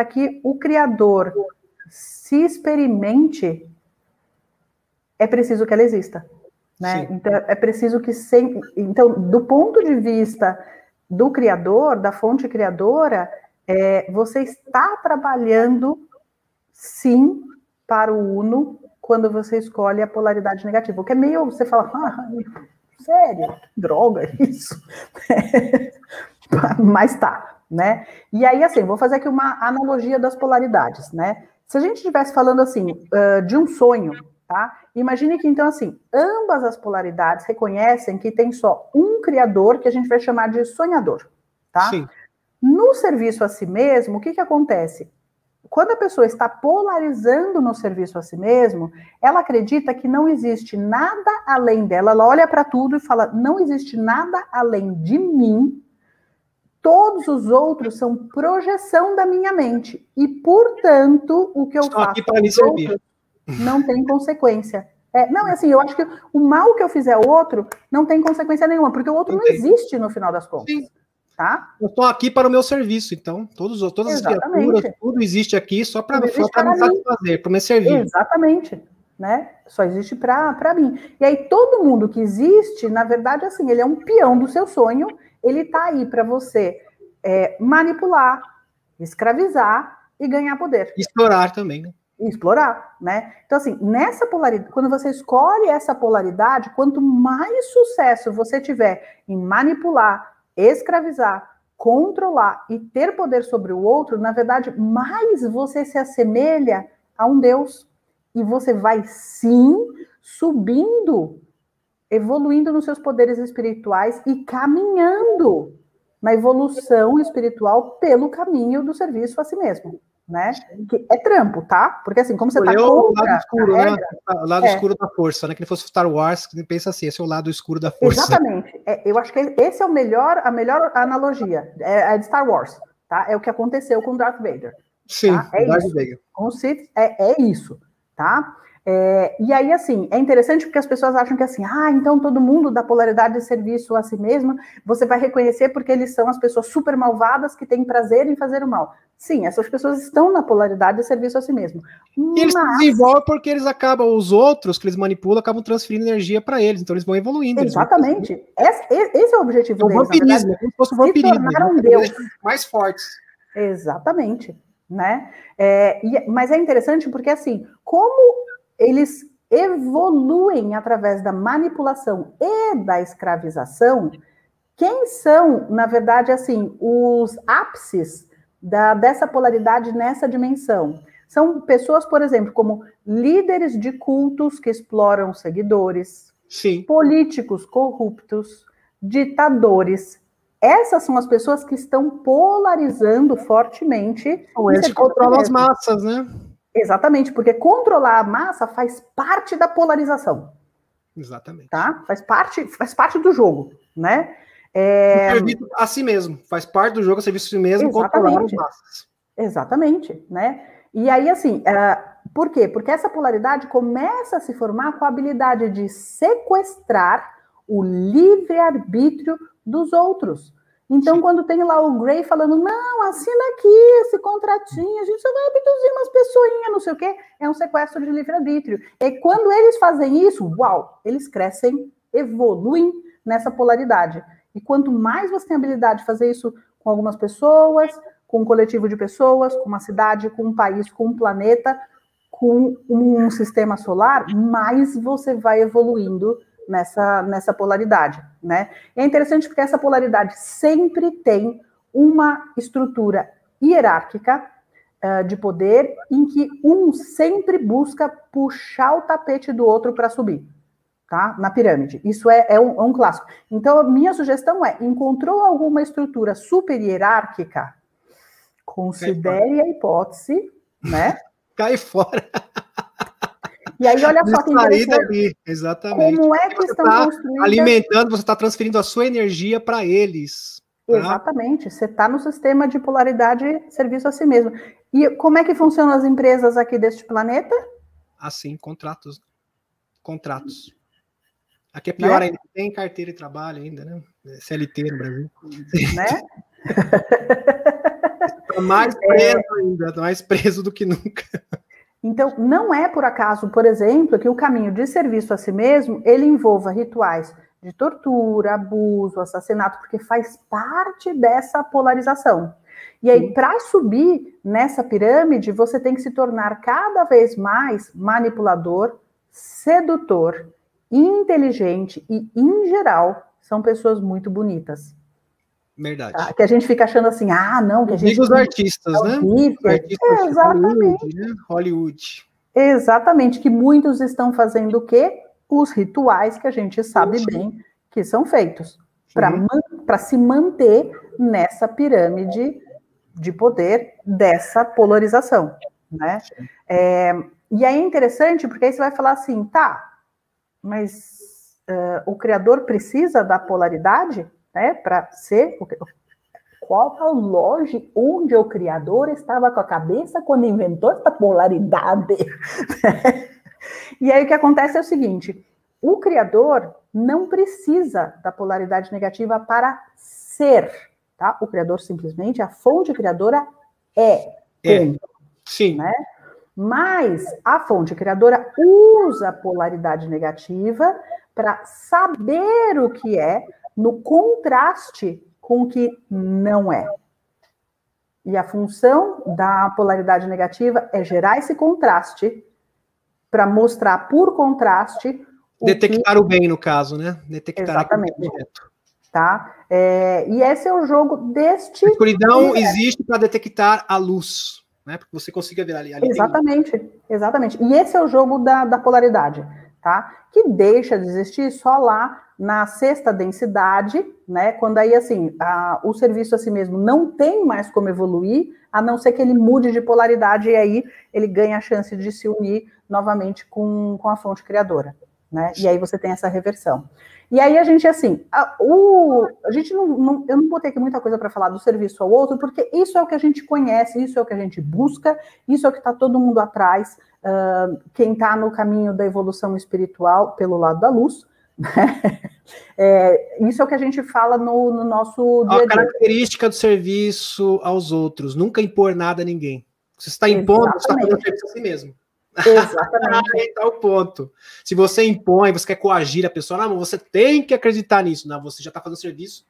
que o Criador se experimente, é preciso que ela exista, né? Sim. Então, é preciso que então, do ponto de vista do Criador, da fonte criadora, você está trabalhando, sim, para o Uno, quando você escolhe a polaridade negativa. O que é meio, você fala, sério, droga isso. Mas tá, né? E aí, assim, vou fazer aqui uma analogia das polaridades, né? Se a gente estivesse falando, assim, de um sonho, tá? Imagine que, então, assim, ambas as polaridades reconhecem que tem só um criador, que a gente vai chamar de sonhador, tá? Sim. No serviço a si mesmo, o que acontece? Quando a pessoa está polarizando no serviço a si mesmo, ela acredita que não existe nada além dela, ela olha para tudo e fala, não existe nada além de mim, todos os outros são projeção da minha mente. E, portanto, o que eu faço aqui para me servir. Não tem consequência. Não, assim, eu acho que o mal que eu fizer ao outro não tem consequência nenhuma, porque o outro não existe no final das contas. Sim. Tá? Eu estou aqui para o meu serviço, então. Todas as criaturas, tudo existe aqui só para me satisfazer, para me servir. Exatamente. Né? Só existe para mim. E aí, todo mundo que existe, na verdade, assim, ele é um peão do seu sonho, ele está aí para você manipular, escravizar e ganhar poder. Explorar também, né? Explorar, né? Então, assim, nessa polaridade, quando você escolhe essa polaridade, quanto mais sucesso você tiver em manipular, escravizar, controlar e ter poder sobre o outro, na verdade, mais você se assemelha a um Deus. E você vai, sim, subindo, evoluindo nos seus poderes espirituais e caminhando na evolução espiritual pelo caminho do serviço a si mesmo. Né? Que é trampo, tá? Porque assim, como você tá contra o lado escuro, né? O lado escuro da força, né? Que ele fosse Star Wars, que pensa assim, esse é o lado escuro da força. Exatamente. Eu acho que esse é a melhor analogia. É de Star Wars, tá? É o que aconteceu com Darth Vader. Sim, tá? Darth Vader. Com o Sith é isso, tá? E aí, assim, é interessante porque as pessoas acham que assim, então todo mundo da polaridade de serviço a si mesma, você vai reconhecer porque eles são as pessoas super malvadas que têm prazer em fazer o mal. Sim, essas pessoas estão na polaridade de serviço a si mesmo. E eles se desenvolvem porque eles acabam, os outros que eles manipulam, acabam transferindo energia para eles, então eles vão evoluindo. Exatamente. Esse é o objetivo deles. Vampirismo, como se fosse um vampirismo. Se tornaram Deus. Mais fortes. Exatamente. Né? Mas é interessante porque, assim, como eles evoluem através da manipulação e da escravização, quem são, na verdade, assim, os ápices dessa polaridade nessa dimensão? São pessoas, por exemplo, como líderes de cultos que exploram seguidores, sim, políticos corruptos, ditadores. Essas são as pessoas que estão polarizando fortemente. Ou eles controlam as massas, né? Exatamente, porque controlar a massa faz parte da polarização. Exatamente. Tá? Faz parte do jogo, né? Serviço a si mesmo. Faz parte do jogo, serviço a si mesmo, controlar as massas. Exatamente, né? E aí, assim, por quê? Porque essa polaridade começa a se formar com a habilidade de sequestrar o livre-arbítrio dos outros. Então, quando tem lá o Gray falando, não, assina aqui esse contratinho, a gente só vai abduzir umas pessoinhas, não sei o quê, é um sequestro de livre-arbítrio. E quando eles fazem isso, uau, eles crescem, evoluem nessa polaridade. E quanto mais você tem habilidade de fazer isso com algumas pessoas, com um coletivo de pessoas, com uma cidade, com um país, com um planeta, com um sistema solar, mais você vai evoluindo nessa polaridade, né? E é interessante porque essa polaridade sempre tem uma estrutura hierárquica de poder em que um sempre busca puxar o tapete do outro para subir, tá? Na pirâmide. Isso é um clássico. Então, a minha sugestão é, encontrou alguma estrutura super hierárquica? Considere a hipótese, né? Cai fora. E aí, olha só que interessante. Exatamente. Como é que você estão construindo... alimentando, você está transferindo a sua energia para eles. Tá? Exatamente. Você está no sistema de polaridade serviço a si mesmo. E como é que funcionam as empresas aqui deste planeta? Assim, contratos. Contratos. Aqui é pior, né? Ainda tem carteira de trabalho ainda, né? CLT no Brasil. Né? Está mais preso ainda, mais preso do que nunca. Então, não é por acaso, por exemplo, que o caminho de serviço a si mesmo, ele envolva rituais de tortura, abuso, assassinato, porque faz parte dessa polarização. E aí, para subir nessa pirâmide, você tem que se tornar cada vez mais manipulador, sedutor, inteligente e, em geral, são pessoas muito bonitas. Verdade. Tá? Que a gente fica achando assim, não, que a gente... Diga os artistas, né? Os artistas exatamente. Hollywood, né? Hollywood. Exatamente, que muitos estão fazendo o quê? Os rituais que a gente sabe bem que são feitos para se manter nessa pirâmide de poder dessa polarização, né? E aí é interessante, porque aí você vai falar assim, tá, mas o criador precisa da polaridade, né, para ser... Qual a lógica? Onde o criador estava com a cabeça quando inventou essa polaridade? E aí o que acontece é o seguinte, o criador não precisa da polaridade negativa para ser, tá? O criador simplesmente, a fonte criadora Sim. Né? Mas a fonte criadora usa a polaridade negativa para saber o que é no contraste com o que não é. E a função da polaridade negativa é gerar esse contraste para mostrar por contraste detectar o bem, no caso, né? Detectar. Exatamente. Tá? E esse é o jogo deste... A escuridão existe para detectar a luz, né? Porque você consiga ver ali. Exatamente. E esse é o jogo da polaridade, tá? Que deixa de existir só lá na sexta densidade, né? Quando aí, assim, o serviço a si mesmo não tem mais como evoluir, a não ser que ele mude de polaridade e aí ele ganha a chance de se unir novamente com a fonte criadora, né? E aí você tem essa reversão. E aí a gente, assim, a gente eu não botei aqui muita coisa para falar do serviço ao outro, porque isso é o que a gente conhece, isso é o que a gente busca, isso é o que está todo mundo atrás, quem está no caminho da evolução espiritual pelo lado da luz, né? Isso é o que a gente fala no nosso dia a dia. A característica do serviço aos outros, nunca impor nada a ninguém. Você está impondo, você está fazendo serviço a si mesmo. Exatamente. Aí está o ponto. Se você impõe, você quer coagir a pessoa, não, você tem que acreditar nisso. Não, você já está fazendo serviço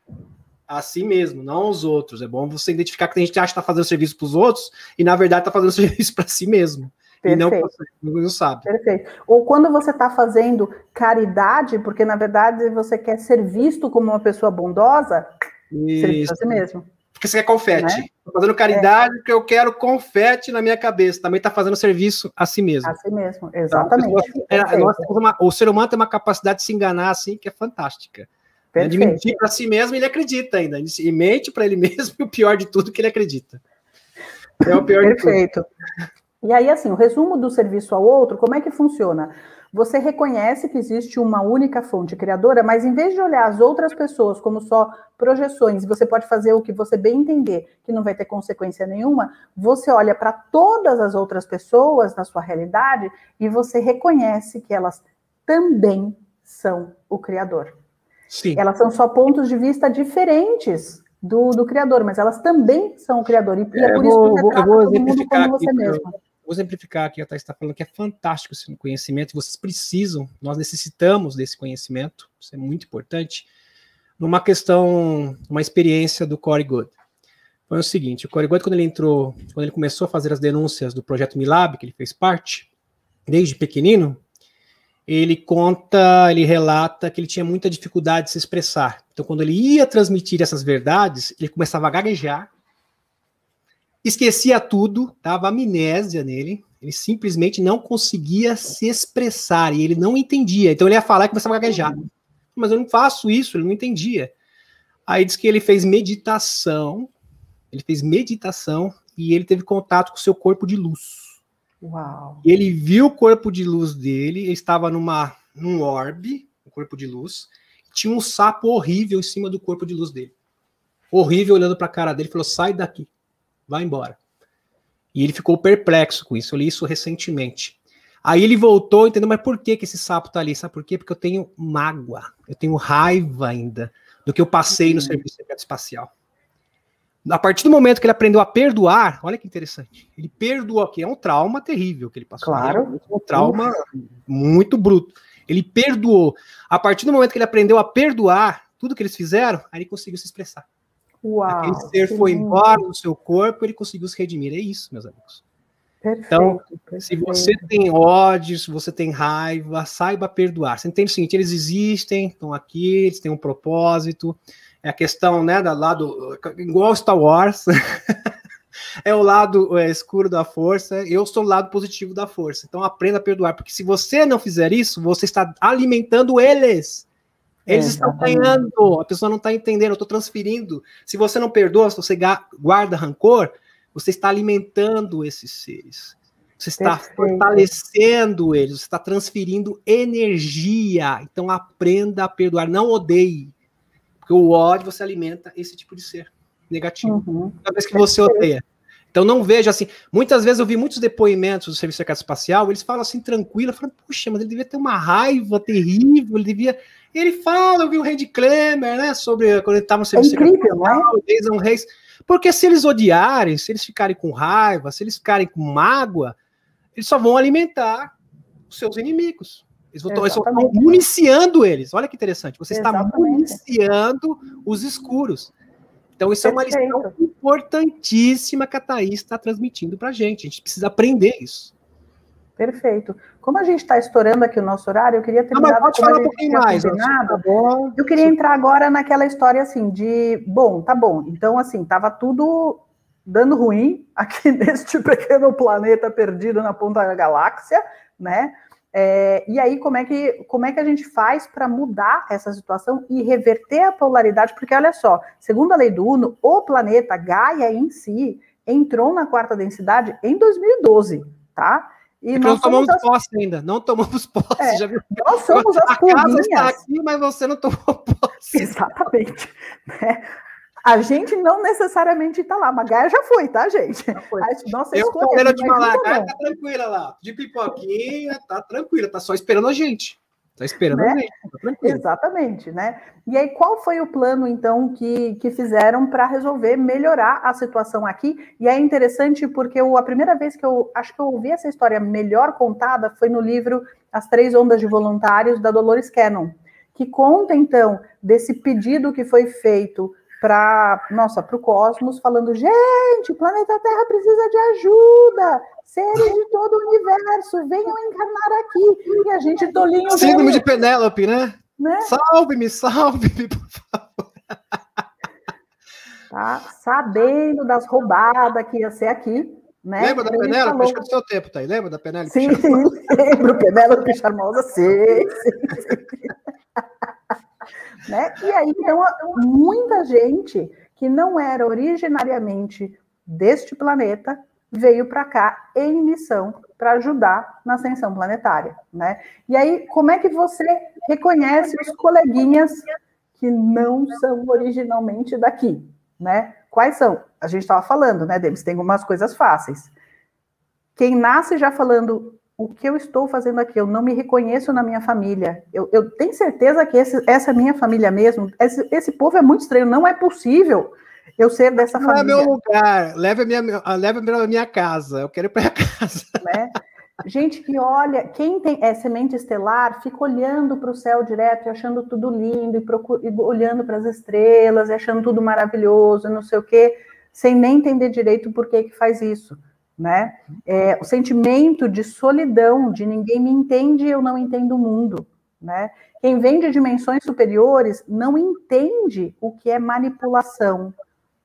a si mesmo, não aos outros. É bom você identificar que a gente acha que está fazendo serviço para os outros e, na verdade, está fazendo serviço para si mesmo. Perfeito. E não sabe. Perfeito. Ou quando você está fazendo caridade, porque, na verdade, você quer ser visto como uma pessoa bondosa, serviço a si mesmo. Porque você quer confete. Né? Estou fazendo caridade porque eu quero confete na minha cabeça. Também está fazendo serviço a si mesmo. A si mesmo, exatamente. Então, o ser humano tem uma capacidade de se enganar assim que é fantástica. Né? De mentir para si mesmo, ele acredita ainda. E mente para ele mesmo e o pior de tudo que ele acredita. É o pior de tudo. Perfeito. E aí, assim, o resumo do serviço ao outro, como é que funciona? Você reconhece que existe uma única fonte criadora, mas em vez de olhar as outras pessoas como só projeções, você pode fazer o que você bem entender, que não vai ter consequência nenhuma, você olha para todas as outras pessoas na sua realidade e você reconhece que elas também são o criador. Sim. Elas são só pontos de vista diferentes do Criador, mas elas também são o Criador. E é por isso que você trata todo mundo como você mesmo. Vou exemplificar aqui, a Thaís está falando que é fantástico esse conhecimento, vocês precisam, nós necessitamos desse conhecimento, isso é muito importante, numa questão, uma experiência do Corey Goode. Foi o seguinte, o Corey Goode, quando ele começou a fazer as denúncias do projeto Milab, que ele fez parte, desde pequenino, ele relata que ele tinha muita dificuldade de se expressar. Então, quando ele ia transmitir essas verdades, ele começava a gaguejar, esquecia tudo, dava amnésia nele, ele simplesmente não conseguia se expressar, e ele não entendia. Então ele ia falar e começava a gaguejar. Mas eu não faço isso, ele não entendia. Aí diz que ele fez meditação, e ele teve contato com o seu corpo de luz. Uau. E ele viu o corpo de luz dele, ele estava num orbe, um corpo de luz, tinha um sapo horrível em cima do corpo de luz dele. Horrível, olhando para a cara dele, falou, sai daqui. Vai embora. E ele ficou perplexo com isso. Eu li isso recentemente. Aí ele voltou, entendeu? Mas por que esse sapo tá ali? Sabe por quê? Porque eu tenho mágoa. Eu tenho raiva ainda do que eu passei no Serviço Secreto Espacial. A partir do momento que ele aprendeu a perdoar, olha que interessante. Ele perdoou, que é um trauma terrível que ele passou. Claro. É um trauma muito bruto. Ele perdoou. A partir do momento que ele aprendeu a perdoar tudo que eles fizeram, aí ele conseguiu se expressar. Uau, aquele ser foi embora do seu corpo, ele conseguiu se redimir. É isso, meus amigos. Perfeito, então, perfeito. Se você tem ódio, se você tem raiva, saiba perdoar. Você entende o seguinte, eles existem, estão aqui, eles têm um propósito. É a questão, né, do lado, igual Star Wars, é o lado escuro da força, eu sou o lado positivo da força. Então aprenda a perdoar, porque se você não fizer isso, você está alimentando eles. Eles estão ganhando, a pessoa não está entendendo, eu estou transferindo. Se você não perdoa, se você guarda rancor, você está alimentando esses seres. Você está fortalecendo eles, você está transferindo energia. Então aprenda a perdoar, não odeie. Porque o ódio, você alimenta esse tipo de ser negativo. Cada vez que você odeia. Então não veja assim, muitas vezes eu vi muitos depoimentos do Serviço Secreto Espacial, eles falam assim, tranquilo, eu falo, puxa, mas ele devia ter uma raiva terrível, ele devia... Ele fala, eu vi o Randy Kremer, né, sobre quando ele estava no Serviço Secreto Espacial, Jason Reis, porque se eles odiarem, se eles ficarem com raiva, se eles ficarem com mágoa, eles só vão alimentar os seus inimigos. Eles estão municiando eles. Olha que interessante. Você está municiando os escuros. Então, isso é uma lição importantíssima que a Thaís está transmitindo para a gente. A gente precisa aprender isso. Perfeito. Como a gente está estourando aqui o nosso horário, eu queria terminar... Mas pode falar um pouquinho mais. Tá bom. Eu queria entrar agora naquela história assim de... Bom, tá bom. Então, assim, estava tudo dando ruim aqui neste pequeno planeta perdido na ponta da galáxia, né? E aí, como é que a gente faz para mudar essa situação e reverter a polaridade? Porque, olha só, segundo a lei do Uno, o planeta Gaia em si entrou na quarta densidade em 2012, tá? E nós não tomamos posse ainda, não tomamos posse. Já viu? Nós somos as pulguinhas. A casa está aqui, mas você não tomou posse. Exatamente. A gente não necessariamente está lá, mas Gaia já foi, tá, gente? Nossa escolha de Gaia tá tranquila lá, de pipoquinha, tá tranquila, tá só esperando a gente. Tá esperando a gente, tá tranquilo. Exatamente, né? E aí, qual foi o plano, então, que fizeram para resolver melhorar a situação aqui? E é interessante porque a primeira vez que eu acho que eu ouvi essa história melhor contada foi no livro As Três Ondas de Voluntários, da Dolores Cannon, que conta, então, desse pedido que foi feito para o cosmos, falando, gente, o planeta Terra precisa de ajuda, seres de todo o universo, venham encarnar aqui. E a gente, tolinho... Síndrome de Penélope, né? Salve-me, por favor. Tá sabendo das roubadas que ia ser aqui, né? Lembra da Penélope? Acho que é do seu tempo, tá aí. Lembra da Penélope? Sim, lembro, Penélope Charmosa, sim. Né? E aí, então, muita gente que não era originariamente deste planeta veio para cá em missão para ajudar na ascensão planetária, né? E aí, como é que você reconhece os coleguinhas que não são originalmente daqui, né? Quais são? A gente estava falando, né, Demis? Tem algumas coisas fáceis. Quem nasce já falando o que eu estou fazendo aqui? Eu não me reconheço na minha família. Eu tenho certeza que essa é minha família mesmo. Esse povo é muito estranho. Não é possível eu ser dessa família. Não é meu lugar. Leve a minha casa. Eu quero ir para minha casa. Né? Gente que olha, quem tem semente estelar, fica olhando para o céu direto e achando tudo lindo, e olhando para as estrelas, e achando tudo maravilhoso, não sei o quê, sem nem entender direito por que faz isso, né? O sentimento de solidão, de ninguém me entende, eu não entendo o mundo, né? Quem vem de dimensões superiores não entende o que é manipulação,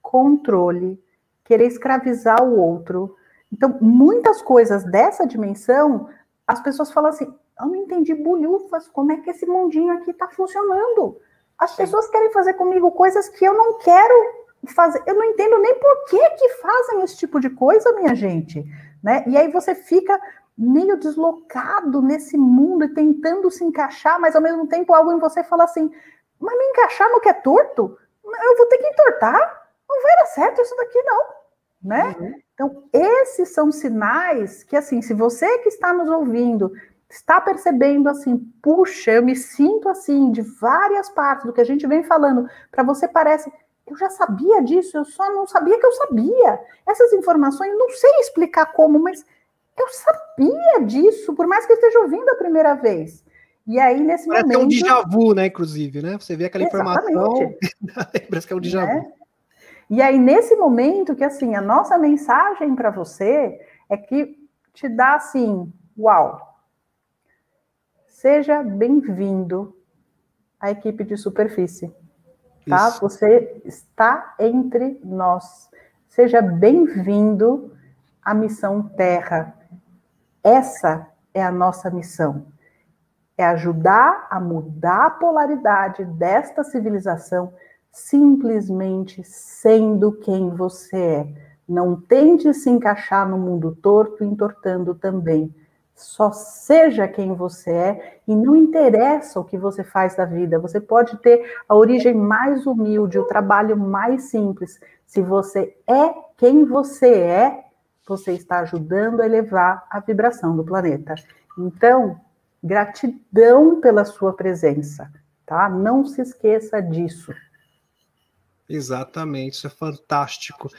controle, querer escravizar o outro. Então, muitas coisas dessa dimensão, as pessoas falam assim, eu não entendi bolhufas, como é que esse mundinho aqui está funcionando? As pessoas querem fazer comigo coisas que eu não quero fazer, eu não entendo nem por que fazem esse tipo de coisa, minha gente, né? E aí você fica meio deslocado nesse mundo e tentando se encaixar, mas ao mesmo tempo algo em você fala assim, mas me encaixar no que é torto? Eu vou ter que entortar? Não vai dar certo isso daqui não, né? Uhum. Então, esses são sinais que, assim, se você que está nos ouvindo está percebendo assim, puxa, eu me sinto assim, de várias partes do que a gente vem falando, para você parece, eu já sabia disso, eu só não sabia que eu sabia. Essas informações, não sei explicar como, mas eu sabia disso, por mais que eu esteja ouvindo a primeira vez. E aí, nesse momento... Parece que é um déjà vu, né, inclusive, né? Você vê aquela informação, parece que é um déjà vu. E aí, nesse momento que, assim, a nossa mensagem para você é que te dá, assim, uau, seja bem-vindo à equipe de superfície, tá? Isso. Você está entre nós. Seja bem-vindo à missão Terra. Essa é a nossa missão. É ajudar a mudar a polaridade desta civilização simplesmente sendo quem você é. Não tente se encaixar no mundo torto, entortando também. Só seja quem você é e não interessa o que você faz da vida. Você pode ter a origem mais humilde, o trabalho mais simples. Se você é quem você é, você está ajudando a elevar a vibração do planeta. Então, gratidão pela sua presença, tá? Não se esqueça disso. Exatamente, isso é fantástico.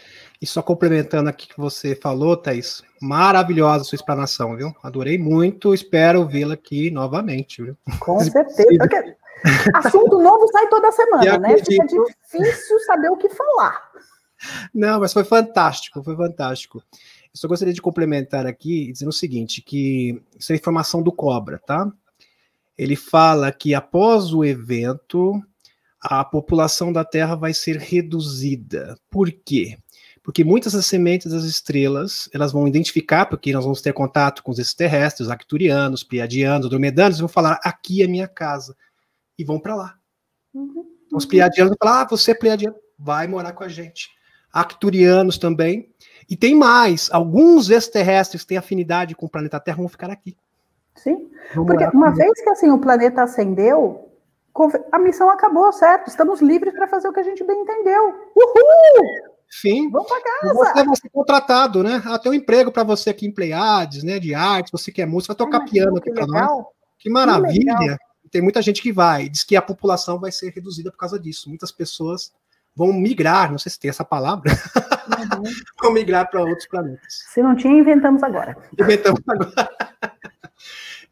E só complementando aqui que você falou, Thaís, maravilhosa a sua explanação, viu? Adorei muito, espero vê-la aqui novamente, viu? Com certeza. Porque assunto novo sai toda semana, né? Fica difícil saber o que falar. Não, mas foi fantástico, foi fantástico. Eu só gostaria de complementar aqui, dizendo o seguinte, que isso é informação do Cobra, tá? Ele fala que após o evento, a população da Terra vai ser reduzida. Por quê? Porque muitas das sementes das estrelas, elas vão identificar, porque nós vamos ter contato com os extraterrestres, arcturianos, pleiadianos, dromedanos, vão falar, aqui é minha casa, e vão para lá. Então, os pleiadianos vão falar, você é pleiadiano, vai morar com a gente. Arcturianos também. E tem mais, alguns extraterrestres que têm afinidade com o planeta Terra vão ficar aqui. Sim, porque uma vez que assim, o planeta ascendeu, a missão acabou, certo? Estamos livres para fazer o que a gente bem entendeu. Uhul! Sim. Vamos para casa. Você vai ser contratado, né? Tem um emprego para você aqui em Pleiades, né? De arte, você quer música, vai tocar piano aqui para nós. Que maravilha! Tem muita gente que vai. Diz que a população vai ser reduzida por causa disso. Muitas pessoas vão migrar, não sei se tem essa palavra, vão migrar para outros planetas. Se não tinha, inventamos agora. Inventamos agora.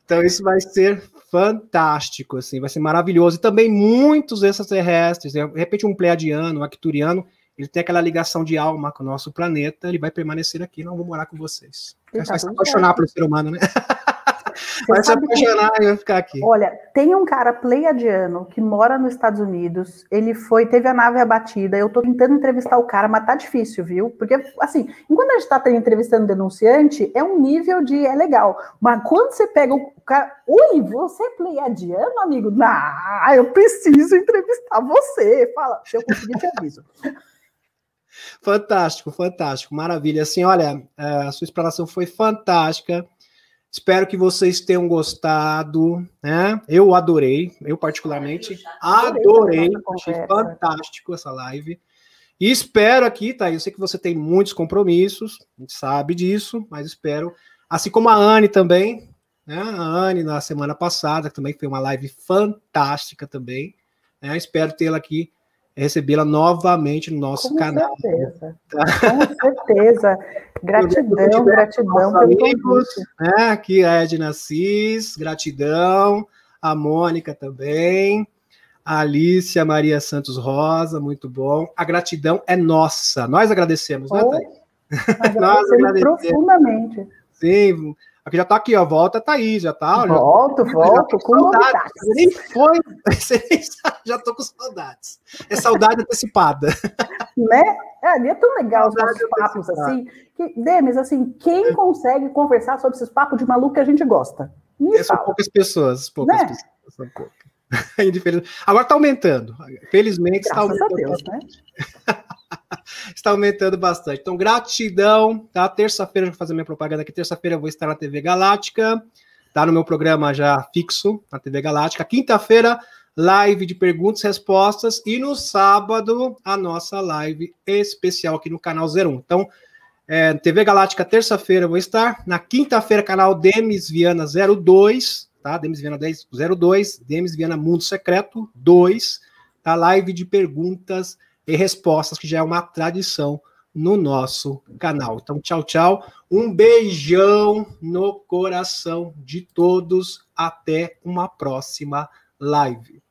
Então isso vai ser fantástico, assim, vai ser maravilhoso. E também muitos extraterrestres, de repente um pleiadiano, um arcturiano, ele tem aquela ligação de alma com o nosso planeta, ele vai permanecer aqui, não vou morar com vocês. Vai se apaixonar pelo ser humano, né? Vai se apaixonar e vai ficar aqui. Olha, tem um cara pleiadiano que mora nos Estados Unidos, ele teve a nave abatida, eu tô tentando entrevistar o cara, mas tá difícil, viu? Porque, assim, enquanto a gente tá entrevistando denunciante, é um nível de, é legal, mas quando você pega o cara, ui, você é pleiadiano, amigo? Não, eu preciso entrevistar você. Fala, se eu conseguir, te aviso. Fantástico, fantástico, maravilha. Assim, olha, a sua explanação foi fantástica. Espero que vocês tenham gostado, né? Eu adorei, eu particularmente adorei, achei fantástico essa live. E espero aqui, tá? Eu sei que você tem muitos compromissos, a gente sabe disso, mas espero Assim como a Anne também, né? A Anne na semana passada, que também foi uma live fantástica também. Né? Espero tê-la aqui, recebê-la novamente no nosso canal. Com certeza, com certeza. Gratidão pelo amigos, né? Aqui a Edna Cis, gratidão. A Mônica também. A Alicia Maria Santos Rosa, muito bom. A gratidão é nossa. Nós agradecemos, né, Thaís? Nós agradecemos profundamente. Sim, aqui já tá aqui, ó. Volta, Thaís, já tá. Volto, com novidades. Nem foi. Já tô com saudades. É saudade antecipada. Né? É tão legal os nossos papos assim. Demis, assim, quem consegue conversar sobre esses papos de maluco que a gente gosta? São poucas pessoas. Pessoas. São poucas. Agora está aumentando. Felizmente está aumentando. Deus, né? Está aumentando bastante. Então, gratidão. Tá? Terça-feira, eu vou fazer minha propaganda aqui. Terça-feira eu vou estar na TV Galáctica. Tá no meu programa já fixo na TV Galáctica. Quinta-feira, live de perguntas e respostas. E no sábado, a nossa live especial aqui no canal 01. Então, TV Galáctica, terça-feira eu vou estar. Na quinta-feira, canal Demis Viana 02. Tá? Demis Viana 1002, Demis Viana Mundo Secreto 2, tá? Live de perguntas e respostas, que já é uma tradição no nosso canal. Então, tchau, tchau. Um beijão no coração de todos. Até uma próxima live.